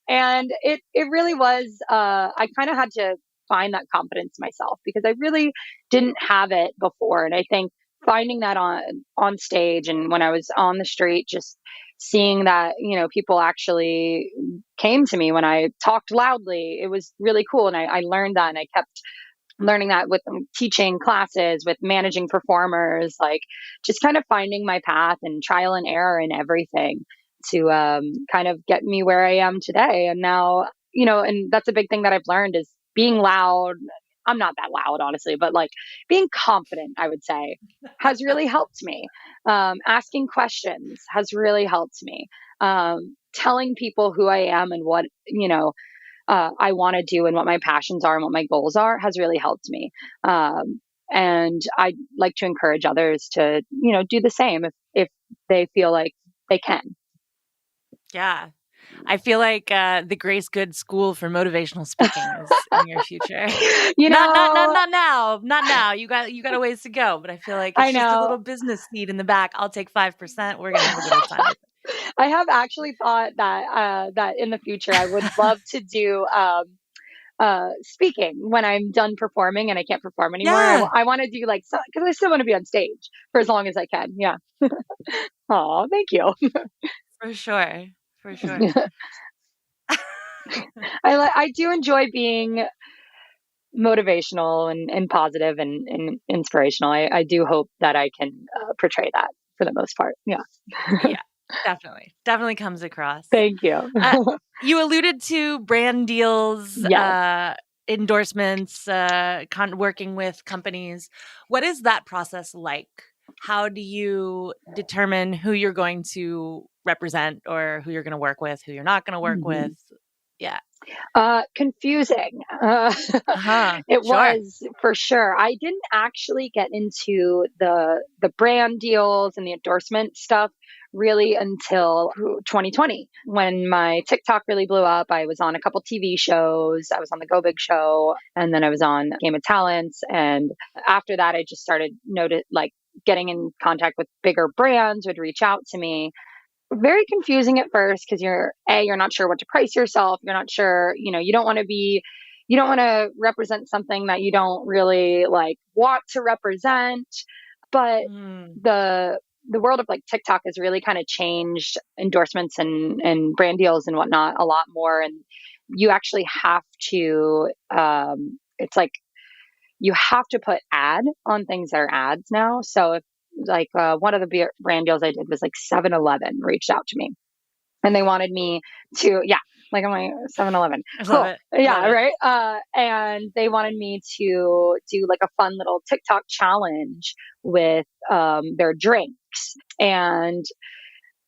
And it really was, I kind of had to find that confidence myself because I really didn't have it before. And I think finding that on stage and when I was on the street, just seeing that, people actually came to me when I talked loudly, it was really cool. And I learned that, and I kept learning that with teaching classes, with managing performers, like just kind of finding my path and trial and error in everything to kind of get me where I am today. And now, and that's a big thing that I've learned is being loud. I'm not that loud, honestly, but like being confident, I would say, has really helped me. Asking questions has really helped me. Telling people who I am and what, I want to do and what my passions are and what my goals are has really helped me. And I like to encourage others to, do the same if they feel like they can. Yeah. I feel like the Grace Good School for Motivational Speaking is in your future. Not now. Not now. You got a ways to go, but I feel like it's just a little business seed in the back. I'll take 5%. We're gonna have a good old time. I have actually thought that in the future I would love to do speaking when I'm done performing and I can't perform anymore. Yeah. I want to do like, because I still want to be on stage for as long as I can. Yeah. Oh, thank you. For sure. I do enjoy being motivational and positive and inspirational. I do hope that I can portray that for the most part. Yeah. Yeah, definitely comes across. Thank you. You alluded to brand deals, Yes. endorsements, working with companies. What is that process like? How do you determine who you're going to represent or who you're going to work with, who you're not going to work with? Yeah. Confusing. It Sure. was for sure. I didn't actually get into the brand deals and the endorsement stuff really until 2020 when my TikTok really blew up. I was on a couple TV shows. I was on the Go Big show, and then I was on Game of Talents. And after that, I just started getting in contact with bigger brands would reach out to me. Very confusing at first because you're not sure what to price yourself. You're not sure, you don't want to represent something that you don't really like want to represent. But the world of like TikTok has really kind of changed endorsements and brand deals and whatnot a lot more. And you actually have to, it's like you have to put ad on things that are ads now. So if like one of the brand deals I did was like 7-Eleven reached out to me and they wanted me to, yeah, like I'm like 7-Eleven. I love Cool. it. Yeah. Love it. Right. And they wanted me to do like a fun little TikTok challenge with their drinks. And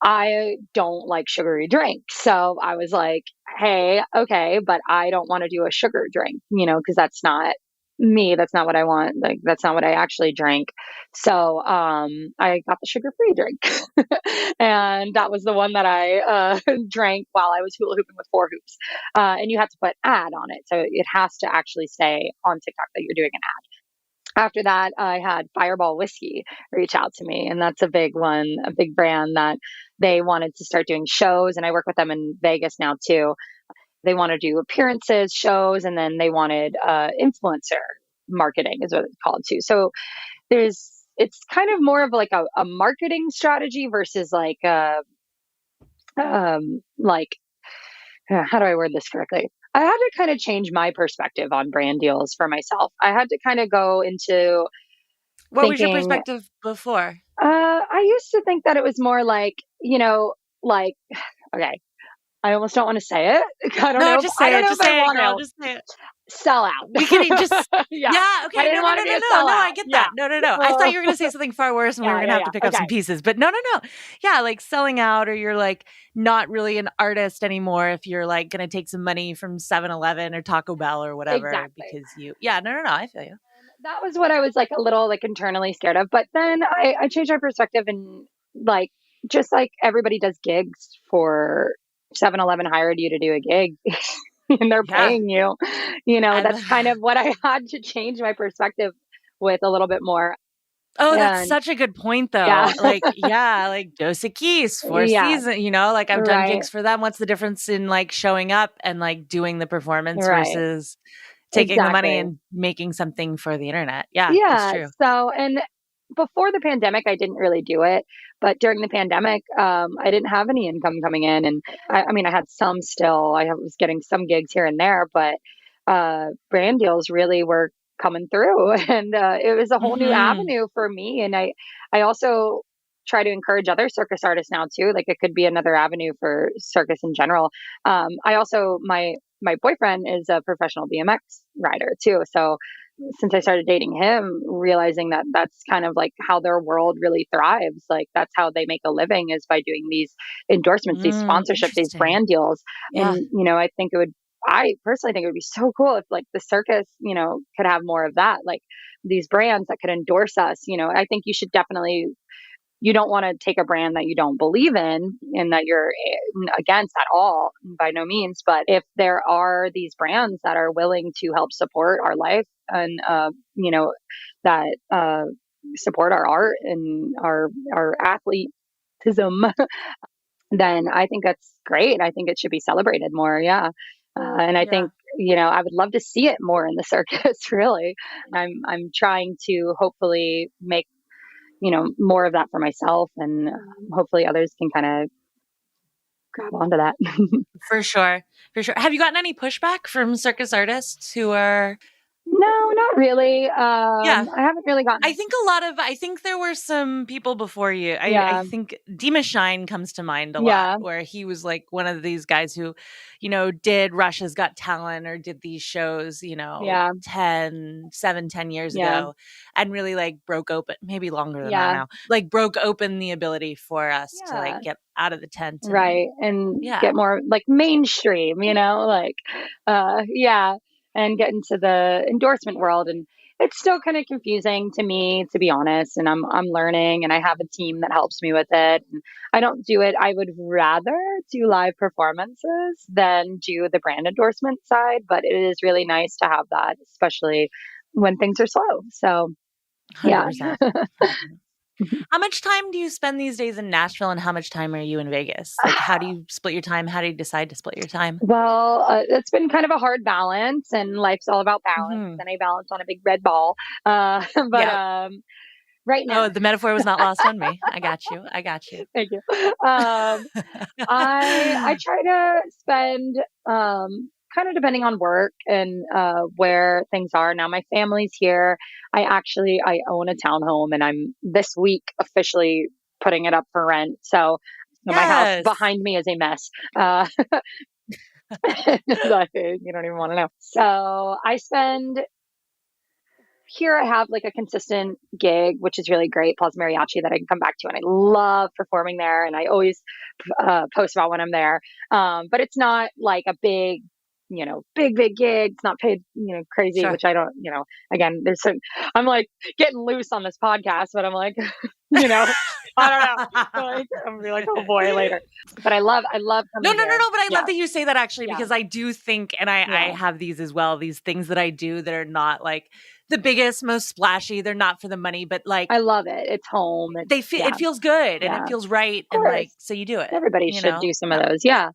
I don't like sugary drinks. So I was like, hey, okay, but I don't want to do a sugar drink, because that's not me. That's not what I want. Like, that's not what I actually drink. So I got the sugar free drink. And that was the one that I drank while I was hula hooping with four hoops. And you have to put ad on it. So it has to actually say on TikTok that you're doing an ad. After that, I had Fireball Whiskey reach out to me, and that's a big one, a big brand that they wanted to start doing shows, and I work with them in Vegas now too. They want to do appearances, shows, and then they wanted influencer marketing is what it's called too. So it's kind of more of like a marketing strategy versus like how do I word this correctly? I had to kind of change my perspective on brand deals for myself. I had to kind of go into What was your thinking, perspective before? I used to think that it was more like, like, okay, I almost don't want to say it. No, just I say don't it. know if Just I say it, want girl. to Just say it. sell We can out. just, Yeah. yeah, I okay. didn't No, no, want no, to be no, a no, no. I sellout. get Yeah. that. No, no, no. I thought Oh, you were going to say something far worse and we were going to have to pick up some Okay. pieces. But no, no, no. Yeah, like selling out, or you're like not really an artist anymore if you're like going to take some money from 7-Eleven or Taco Bell or whatever Exactly. because yeah, no, no, no. I feel you. That was what I was like a little like internally scared of. But then I changed my perspective and like, just like everybody does gigs for 7-Eleven hired you to do a gig and they're Yeah. paying you, And that's kind of what I had to change my perspective with a little bit more. oh, that's And such a good point, yeah, though. Like, yeah, like Dos Equis, Four yeah, Seasons, like I've done right, gigs for them. What's the difference in like showing up and like doing the performance right, versus taking the money exactly. and making something for the internet? Yeah, that's Yeah. true. So, and before the pandemic, I didn't really do it, but during the pandemic, I didn't have any income coming in, and I mean, I had some still. Was getting some gigs here and there, but brand deals really were coming through, and it was a whole new Hmm. avenue for me. And I also try to encourage other circus artists now too. Like it could be another avenue for circus in general. I also my boyfriend is a professional BMX rider too, so since I started dating him, realizing that that's kind of like how their world really thrives. Like that's how they make a living is by doing these endorsements, these sponsorships, these Interesting. brand deals. Yeah. And, I personally think it would be so cool if like the circus, could have more of that, like these brands that could endorse us. I think you don't want to take a brand that you don't believe in and that you're against at all, by no means. But if there are these brands that are willing to help support our life and, that support our art and our athletism, then I think that's great. I think it should be celebrated more. Yeah. And I Yeah. think, I would love to see it more in the circus, really. I'm trying to hopefully make more of that for myself and hopefully others can kind of grab onto that. For sure. For sure. Have you gotten any pushback from circus artists who are, No, not really. yeah, I haven't really I gotten, think I think there were some people before you. I yeah, think Dima Shine comes to mind a lot, yeah, where he was like one of these guys who, did Russia's Got Talent or did these shows, yeah, 10 years yeah, ago and really like broke open, maybe longer than that yeah, now, like broke open the ability for us to like yeah, get out of the tent and right. And yeah. get more like mainstream, like, yeah, and get into the endorsement world. And it's still kind of confusing to me, to be honest. And I'm learning and I have a team that helps me with it. And I don't do it. I would rather do live performances than do the brand endorsement side, but it is really nice to have that, especially when things are slow. So, yeah. 100%. How much time do you spend these days in Nashville and how much time are you in Vegas? Like, how do you split your time? How do you decide to split your time? Well, it's been kind of a hard balance, and life's all about balance. Hmm. And I balance on a big red ball. But Yeah. right now, Oh, the metaphor was not lost on me. I got you. I got you. thank you. I try to spend, kind of depending on work and where things are. Now, my family's here. I own a townhome, and I'm this week officially putting it up for rent. So my house Yes. behind me is a mess. Like, you don't even want to know. So I spend here. I have like a consistent gig, which is really great. Plaza Mariachi that I can come back to, and I love performing there. And I always post about when I'm there. But it's not like a big, big gig. It's not paid, crazy, Sure. which I don't. Again, I'm like getting loose on this podcast, but I'm like, you know, I don't know. Like, I'm gonna be like, oh boy, later. But I love No, coming no, no, here. no. But I Yeah, love that you say that actually, yeah, because I do think, and I yeah. have these as well, these things that I do that are not like the biggest, most splashy. They're not for the money, but I like love it. It's home. it feels good and it Yeah, feels right. of And like, course. so you do it, Everybody you should know? do some of Yeah. those. Yeah.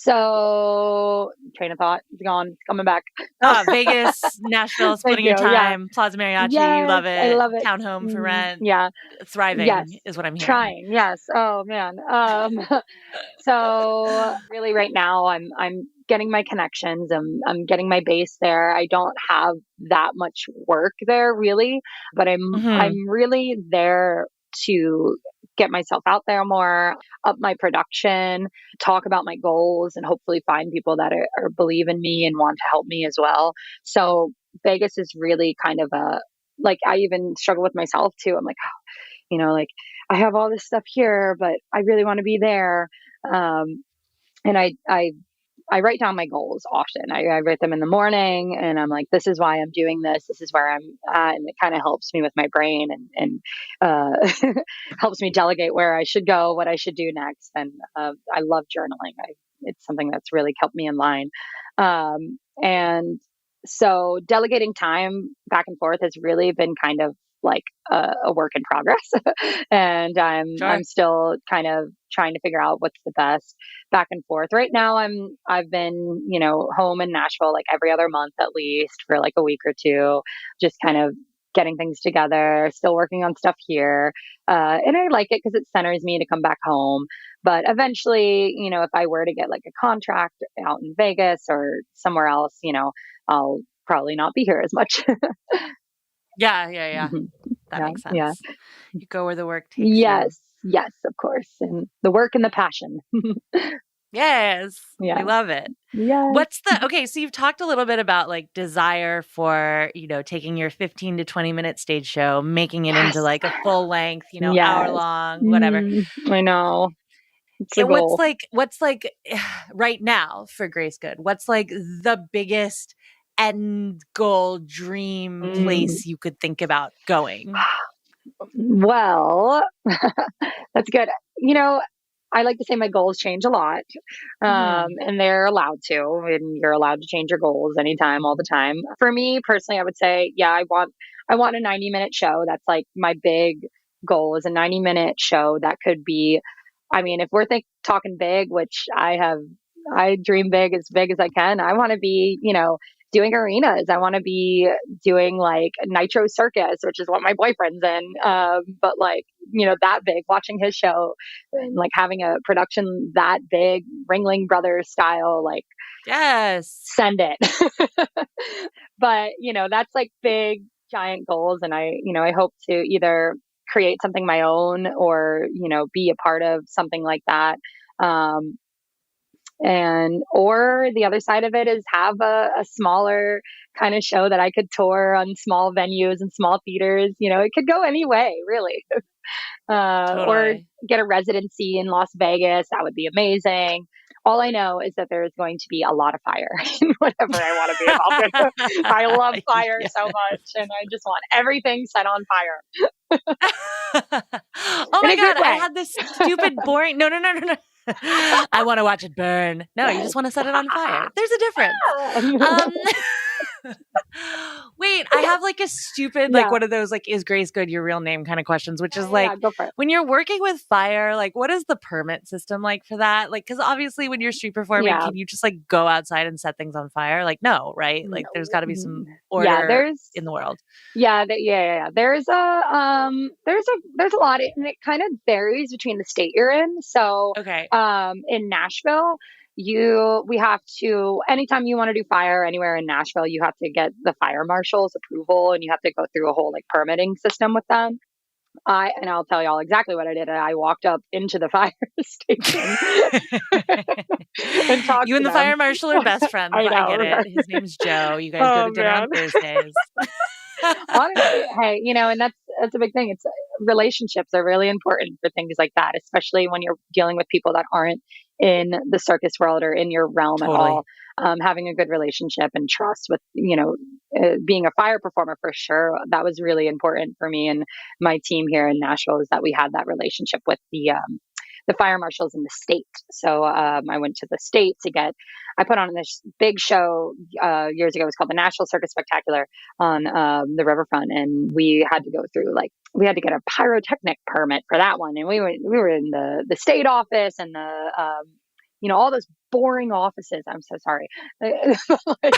So train of thought is gone, it's coming back. Vegas, Nashville, Thank splitting your you. Yeah. time, Plaza Mariachi, you Yes, love I it. love it. Townhome for rent, Yeah. Yes. thriving is what I'm hearing. Trying. Yes. Oh man. So really right now I'm getting my connections. I'm getting my base there. I don't have that much work there really, but Hmm. I'm really there to get myself out there more, up my production, talk about my goals, and hopefully find people that believe in me and want to help me as well. So Vegas is really kind of a like I even struggle with myself too. I'm like, like I have all this stuff here, but I really want to be there. Um, and I write down my goals often. I write them in the morning and I'm like, this is why I'm doing this. This is where I'm at. And it kind of helps me with my brain and helps me delegate where I should go, what I should do next. And I love journaling. It's something that's really kept me in line. And so delegating time back and forth has really been kind of like a work in progress. And I'm Sure. still kind of trying to figure out what's the best back and forth. Right now I've been, home in Nashville like every other month at least for like a week or two, just kind of getting things together, still working on stuff here. And I like it because it centers me to come back home. But eventually, if I were to get like a contract out in Vegas or somewhere else, I'll probably not be here as much. Yeah, yeah, yeah. Mhm. That Yeah, makes yeah. sense. You go where the work takes you. Yes, yes, of course. And the work and the passion. Yes, Yeah. we love it. Yes. Okay, so you've talked a little bit about like desire for, taking your 15 to 20-minute stage show, making it into Yes. like a full length, hour Yes. long, whatever. I know. It's the And goal. what's like right now for Grace Good? What's like the biggest end goal dream Mm. place you could think about going? Well, that's good. You know, I like to say my goals change a lot, Hmm. and they're allowed to, and you're allowed to change your goals anytime, all the time. For me personally, I would say, yeah, I want a 90-minute show. That's like my big goal is a 90-minute show that could be. I mean, if we're talking big, which I dream big as I can. I want to be, doing arenas. I want to be doing like Nitro Circus, which is what my boyfriend's in. But like, that big, watching his show and like having a production that big, Ringling Brothers style, like Yes. send it. But, that's like big, giant goals. And I hope to either create something my own or, be a part of something like that. Um, or the other side of it is have a smaller kind of show that I could tour on small venues and small theaters. It could go any way, really. Or Totally. get a residency in Las Vegas. That would be amazing. All I know is that there is going to be a lot of fire in whatever I want to be involved in. I love fire Yeah. so much, and I just want everything set on fire Oh in my a good God, I way. had this stupid, boring. No, no, no, no, no. I want to watch it burn. No, you just want to set it on fire. There's a difference. Um, Wait, I have like a stupid, like Yeah, one of those, like, is Grace Good your real name kind of questions, which yeah, is yeah. like, Go for it. when you're working with fire, like, what is the permit system like for that? Like, because obviously when you're street performing, Yeah, can you just like go outside and set things on fire? Like, no, right? Like, there's no, got to be some yeah. order There's in the world. Yeah, yeah. There's a lot, and it kind of varies between the state you're in. So, Okay. in Nashville, we have to anytime you want to do fire anywhere in Nashville, you have to get the fire marshal's approval, and you have to go through a whole like permitting system with them. I'll tell y'all exactly what I did. I walked up into the fire station and talked You to and the them. fire marshal are best friends. I I know, get it. right? His name's Joe. You guys go Oh to dinner on man. Thursdays. Honestly, hey, and that's a big thing. It's relationships are really important for things like that, especially when you're dealing with people that aren't in the circus world or in your realm at all. Totally. Having a good relationship and trust with, being a fire performer for sure. That was really important for me and my team here in Nashville is that we had that relationship with the fire marshals in the state. So I went to the state I put on this big show years ago. It was called the National Circus Spectacular on the riverfront, and we had to go through we had to get a pyrotechnic permit for that one, and we were in the state office and all those boring offices. I'm so sorry. Like, like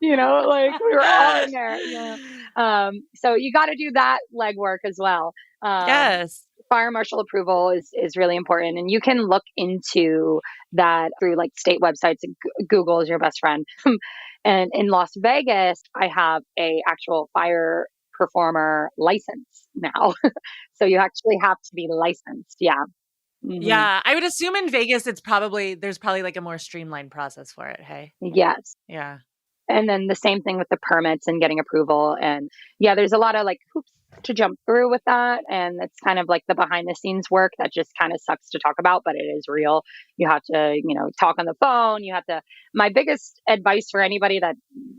we were all in there. So you got to do that legwork as well. Yes. Fire marshal approval is really important, and you can look into that through like state websites. Google is your best friend. And in Las Vegas, I have a actual fire performer license now. So you actually have to be licensed. Yeah. Yeah. I would assume in Vegas, there's probably like a more streamlined process for it. Hey. Yes. Yeah. And then the same thing with the permits and getting approval. And yeah, there's a lot of like hoops to jump through with that. And it's kind of like the behind the scenes work that just kind of sucks to talk about, but it is real. You have to, talk on the phone. My biggest advice for anybody that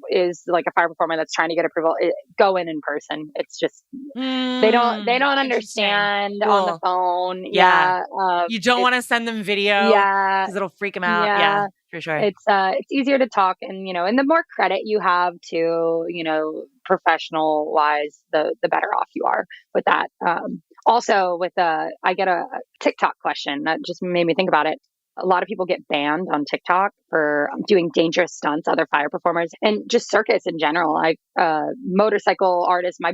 is like a fire performer that's trying to get approval, go in person. It's just, they don't understand on the phone. Yeah. You don't want to send them video because it'll freak them out. Yeah. For sure. It's easier to talk, and and the more credit you have to professional wise, the better off you are with that. Also, with I get a TikTok question that just made me think about it. A lot of people get banned on TikTok for doing dangerous stunts, other fire performers, and just circus in general. Motorcycle artists. My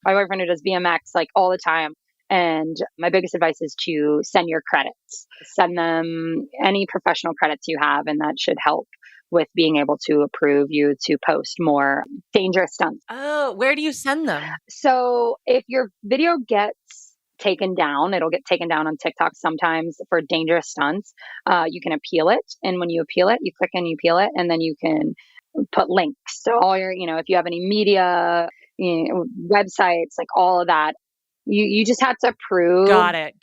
boyfriend who does BMX like all the time. And my biggest advice is to send your credits. Send them any professional credits you have, and that should help with being able to approve you to post more dangerous stunts. Oh, where do you send them? So if your video gets taken down, it'll get taken down on TikTok sometimes for dangerous stunts. You can appeal it. And when you appeal it, you click and you appeal it, and then you can put links. So all your, if you have any media, websites, like all of that, you just have to prove. Got it.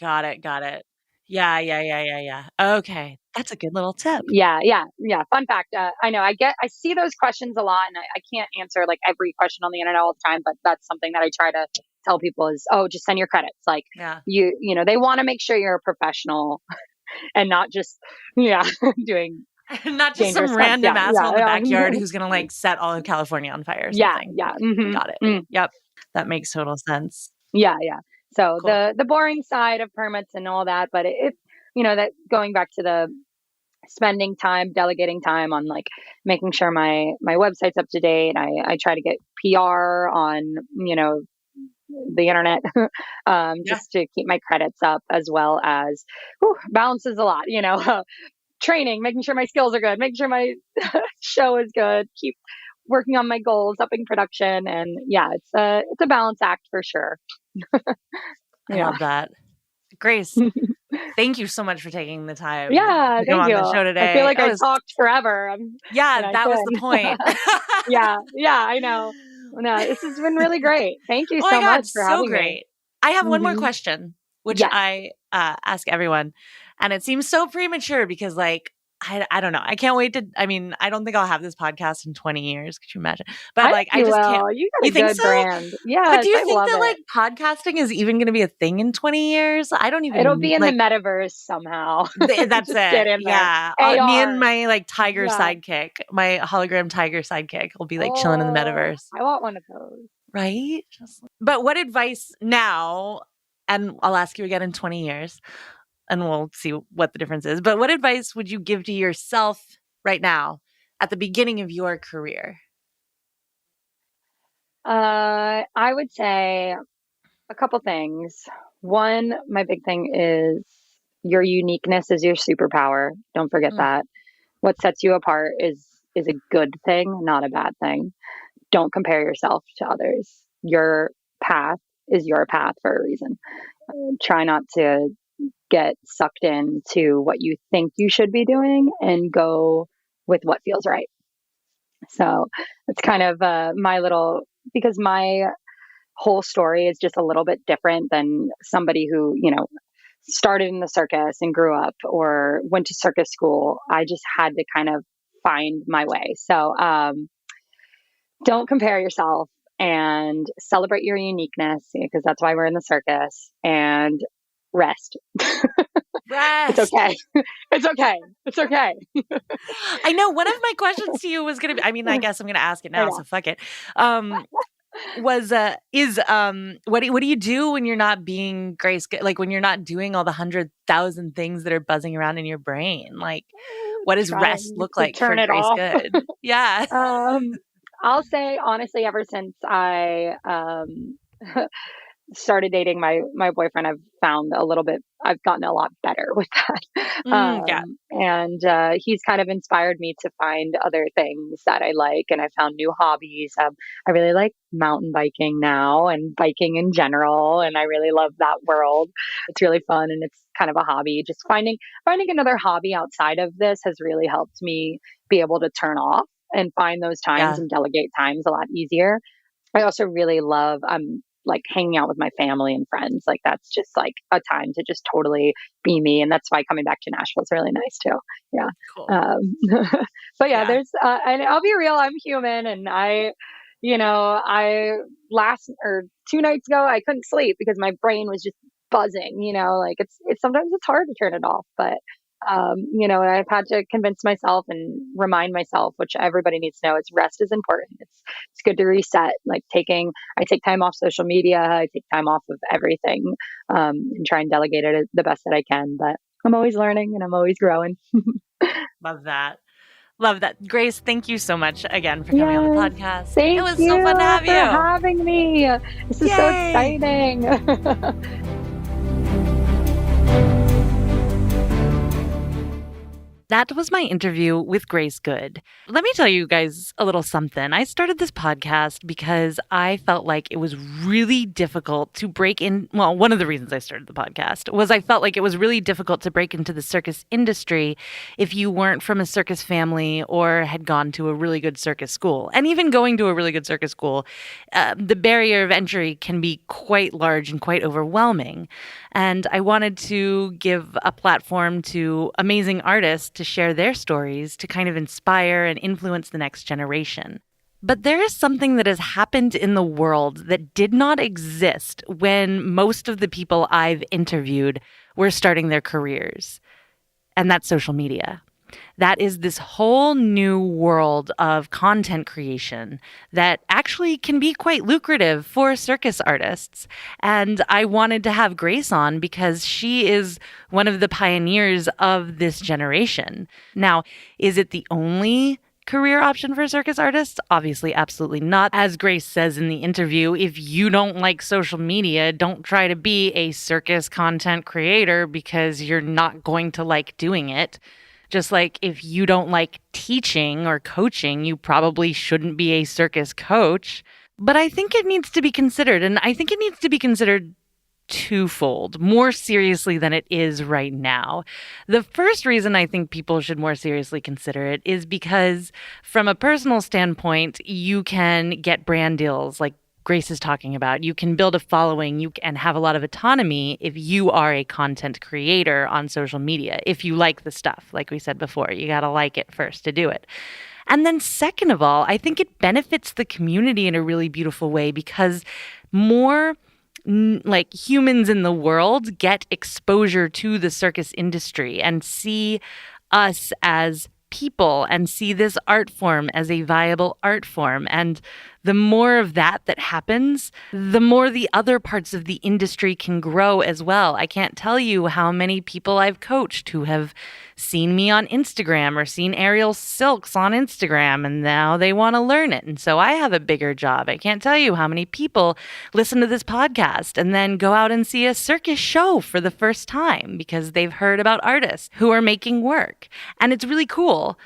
Yeah. Okay. That's a good little tip. Yeah. Fun fact. I know I see those questions a lot, and I can't answer like every question on the internet all the time, but that's something that I try to tell people is, just send your credits. Like they want to make sure you're a professional and not just, doing not just some random asshole in the backyard who's going to like set all of California on fire or something. Yeah. Mm-hmm. Got it. Yep. That makes total sense. Yeah. So cool. The boring side of permits and all that, but it that going back to the spending time, delegating time on like making sure my website's up to date. I try to get PR on, the internet, just to keep my credits up, as well as balances a lot, training, making sure my skills are good, making sure my show is good, keep working on my goals, upping production. And it's a balance act for sure. I love that. Grace, thank you so much for taking the time. Yeah, to come on the show today. I feel like I talked forever. That was the point. Yeah, I know. No, this has been really great. Thank you so much for having me. I have one more question, which I ask everyone, and it seems so premature because like, I don't know. I can't wait to, I don't think I'll have this podcast in 20 years. Could you imagine? But I just can't. You got a good brand. Yeah. But do you think that like podcasting is even going to be a thing in 20 years? I don't even. It'll be in the metaverse somehow. That's it. Get in there. Yeah. Me and my like tiger sidekick, my hologram tiger sidekick will be like chilling in the metaverse. I want one of those. Right? But what advice now, and I'll ask you again in 20 years, and we'll see what the difference is. But what advice would you give to yourself right now at the beginning of your career? I would say a couple things. One, my big thing is your uniqueness is your superpower. Don't forget that. What sets you apart is a good thing, not a bad thing. Don't compare yourself to others. Your path is your path for a reason. Try not to get sucked into what you think you should be doing, and go with what feels right. So it's kind of because my whole story is just a little bit different than somebody who, started in the circus and grew up or went to circus school. I just had to kind of find my way. So don't compare yourself, and celebrate your uniqueness, because that's why we're in the circus, and rest. Rest. It's okay. It's okay. I know one of my questions to you was going to be, I guess I'm going to ask it now, so fuck it. What do you do when you're not being Grace? Like when you're not doing all the 100,000 things that are buzzing around in your brain? Like, what does rest Trying look to like for turn it Grace off. Good? Yeah. Um, I'll say honestly, ever since I started dating my boyfriend, I've gotten a lot better with that. Yeah. And he's kind of inspired me to find other things that I like, and I found new hobbies. I really like mountain biking now and biking in general, and I really love that world. It's really fun and it's kind of a hobby. Just finding another hobby outside of this has really helped me be able to turn off and find those times Yeah. and delegate times a lot easier. I also really love like hanging out with my family and friends. Like that's just like a time to just totally be me, and that's why coming back to Nashville is really nice too. Yeah. Cool. But yeah, Yeah. there's and I'll be real. I'm human, and I last or 2 nights ago I couldn't sleep because my brain was just buzzing. Like it's sometimes it's hard to turn it off, but I've had to convince myself and remind myself, which everybody needs to know, is rest is important. It's good to reset. I take time off social media, I take time off of everything, and try and delegate it the best that I can. But I'm always learning and I'm always growing. Love that. Love that. Grace, thank you so much again for coming on the Yes. podcast. It Thank was so fun to you have for you. having me. This is so Yay. exciting. That was my interview with Grace Good. Let me tell you guys a little something. I started this podcast because I felt like it was really difficult to break in. Well, one of the reasons I started the podcast was I felt like it was really difficult to break into the circus industry if you weren't from a circus family or had gone to a really good circus school. And even going to a really good circus school, the barrier of entry can be quite large and quite overwhelming. And I wanted to give a platform to amazing artists to share their stories to kind of inspire and influence the next generation. But there is something that has happened in the world that did not exist when most of the people I've interviewed were starting their careers, and that's social media. That is this whole new world of content creation that actually can be quite lucrative for circus artists. And I wanted to have Grace on because she is one of the pioneers of this generation. Now, is it the only career option for circus artists? Obviously, absolutely not. As Grace says in the interview, if you don't like social media, don't try to be a circus content creator because you're not going to like doing it. Just like if you don't like teaching or coaching, you probably shouldn't be a circus coach. But I think it needs to be considered, and I think it needs to be considered twofold, more seriously than it is right now. The first reason I think people should more seriously consider it is because, from a personal standpoint, you can get brand deals like Grace is talking about. You can build a following, you can have a lot of autonomy if you are a content creator on social media. If you like the stuff, like we said before, you got to like it first to do it. And then second of all, I think it benefits the community in a really beautiful way because more like humans in the world get exposure to the circus industry and see us as people and see this art form as a viable art form. And the more of that happens, the more the other parts of the industry can grow as well. I can't tell you how many people I've coached who have seen me on Instagram or seen Aerial Silks on Instagram, and now they want to learn it. And so I have a bigger job. I can't tell you how many people listen to this podcast and then go out and see a circus show for the first time because they've heard about artists who are making work. And it's really cool.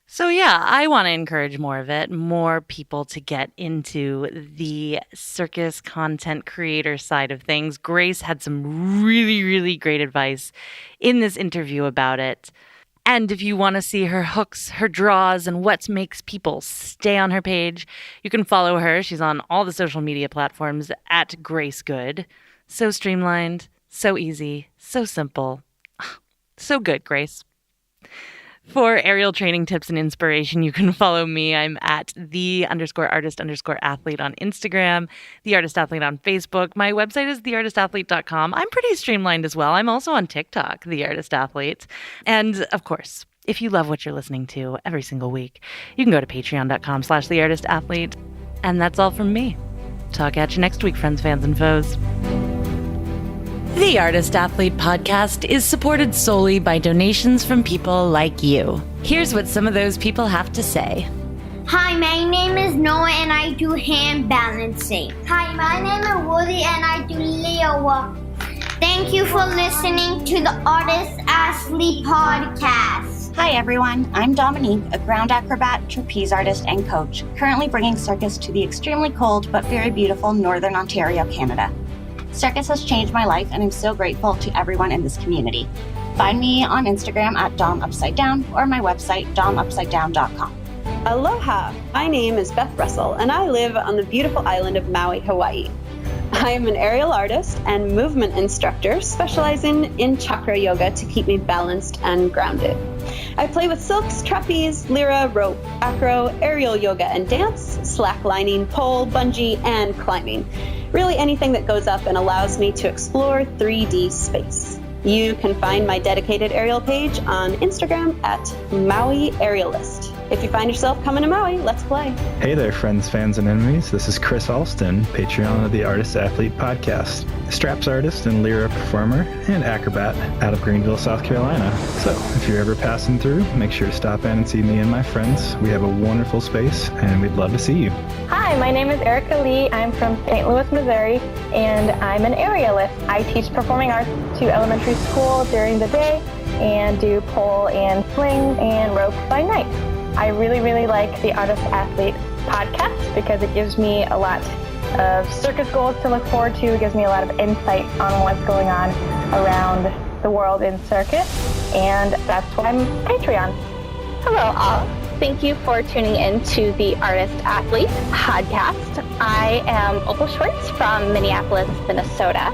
So yeah, I want to encourage more of it, more people to get into the circus content creator side of things. Grace had some really, really great advice in this interview about it. And if you want to see her hooks, her draws, and what makes people stay on her page, you can follow her. She's on all the social media platforms at Grace Good. So streamlined, so easy, so simple. So good, Grace. For aerial training tips and inspiration, you can follow me. I'm at _artist_athlete on Instagram, The Artist Athlete on Facebook. My website is theartistathlete.com. I'm pretty streamlined as well. I'm also on TikTok, The Artist Athlete. And of course, if you love what you're listening to every single week, you can go to patreon.com/theartistathlete. And that's all from me. Talk at you next week, friends, fans, and foes. The Artist Athlete Podcast is supported solely by donations from people like you. Here's what some of those people have to say. Hi, my name is Noah and I do hand balancing. Hi, my name is Woody and I do Leo. Thank you for listening to the Artist Athlete Podcast. Hi everyone, I'm Dominique, a ground acrobat, trapeze artist, and coach, currently bringing circus to the extremely cold but very beautiful Northern Ontario, Canada. Circus has changed my life and I'm so grateful to everyone in this community. Find me on Instagram at DomUpsideDown or my website domupsidedown.com. Aloha! My name is Beth Russell, and I live on the beautiful island of Maui, Hawaii. I am an aerial artist and movement instructor specializing in chakra yoga to keep me balanced and grounded. I play with silks, trapeze, lyra, rope, acro, aerial yoga and dance, slacklining, pole, bungee, and climbing. Really anything that goes up and allows me to explore 3D space. You can find my dedicated aerial page on Instagram at Maui Aerialist. If you find yourself coming to Maui, let's play. Hey there, friends, fans, and enemies. This is Chris Alston, Patreon of the Artist Athlete Podcast, straps artist and lyra performer and acrobat out of Greenville, South Carolina. So if you're ever passing through, make sure to stop in and see me and my friends. We have a wonderful space, and we'd love to see you. Hi, my name is Erica Lee. I'm from St. Louis, Missouri, and I'm an aerialist. I teach performing arts to elementary school during the day and do pole and sling and rope by night. I really, really like the Artist Athlete Podcast because it gives me a lot of circus goals to look forward to. It gives me a lot of insight on what's going on around the world in circus, and that's why I'm Patreon. Hello all. Thank you for tuning in to the Artist Athlete Podcast. I am Opal Schwartz from Minneapolis, Minnesota.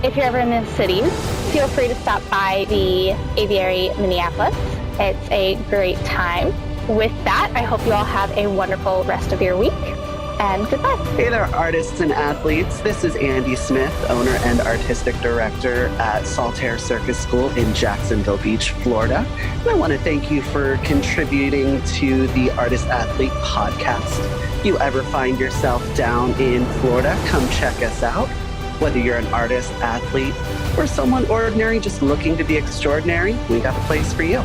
If you're ever in the cities, feel free to stop by the Aviary Minneapolis. It's a great time. With that, I hope you all have a wonderful rest of your week, and goodbye. Hey there, artists and athletes. This is Andy Smith, owner and artistic director at Saltaire Circus School in Jacksonville Beach, Florida. And I want to thank you for contributing to the Artist Athlete Podcast. If you ever find yourself down in Florida, come check us out. Whether you're an artist, athlete, or someone ordinary just looking to be extraordinary, we got a place for you.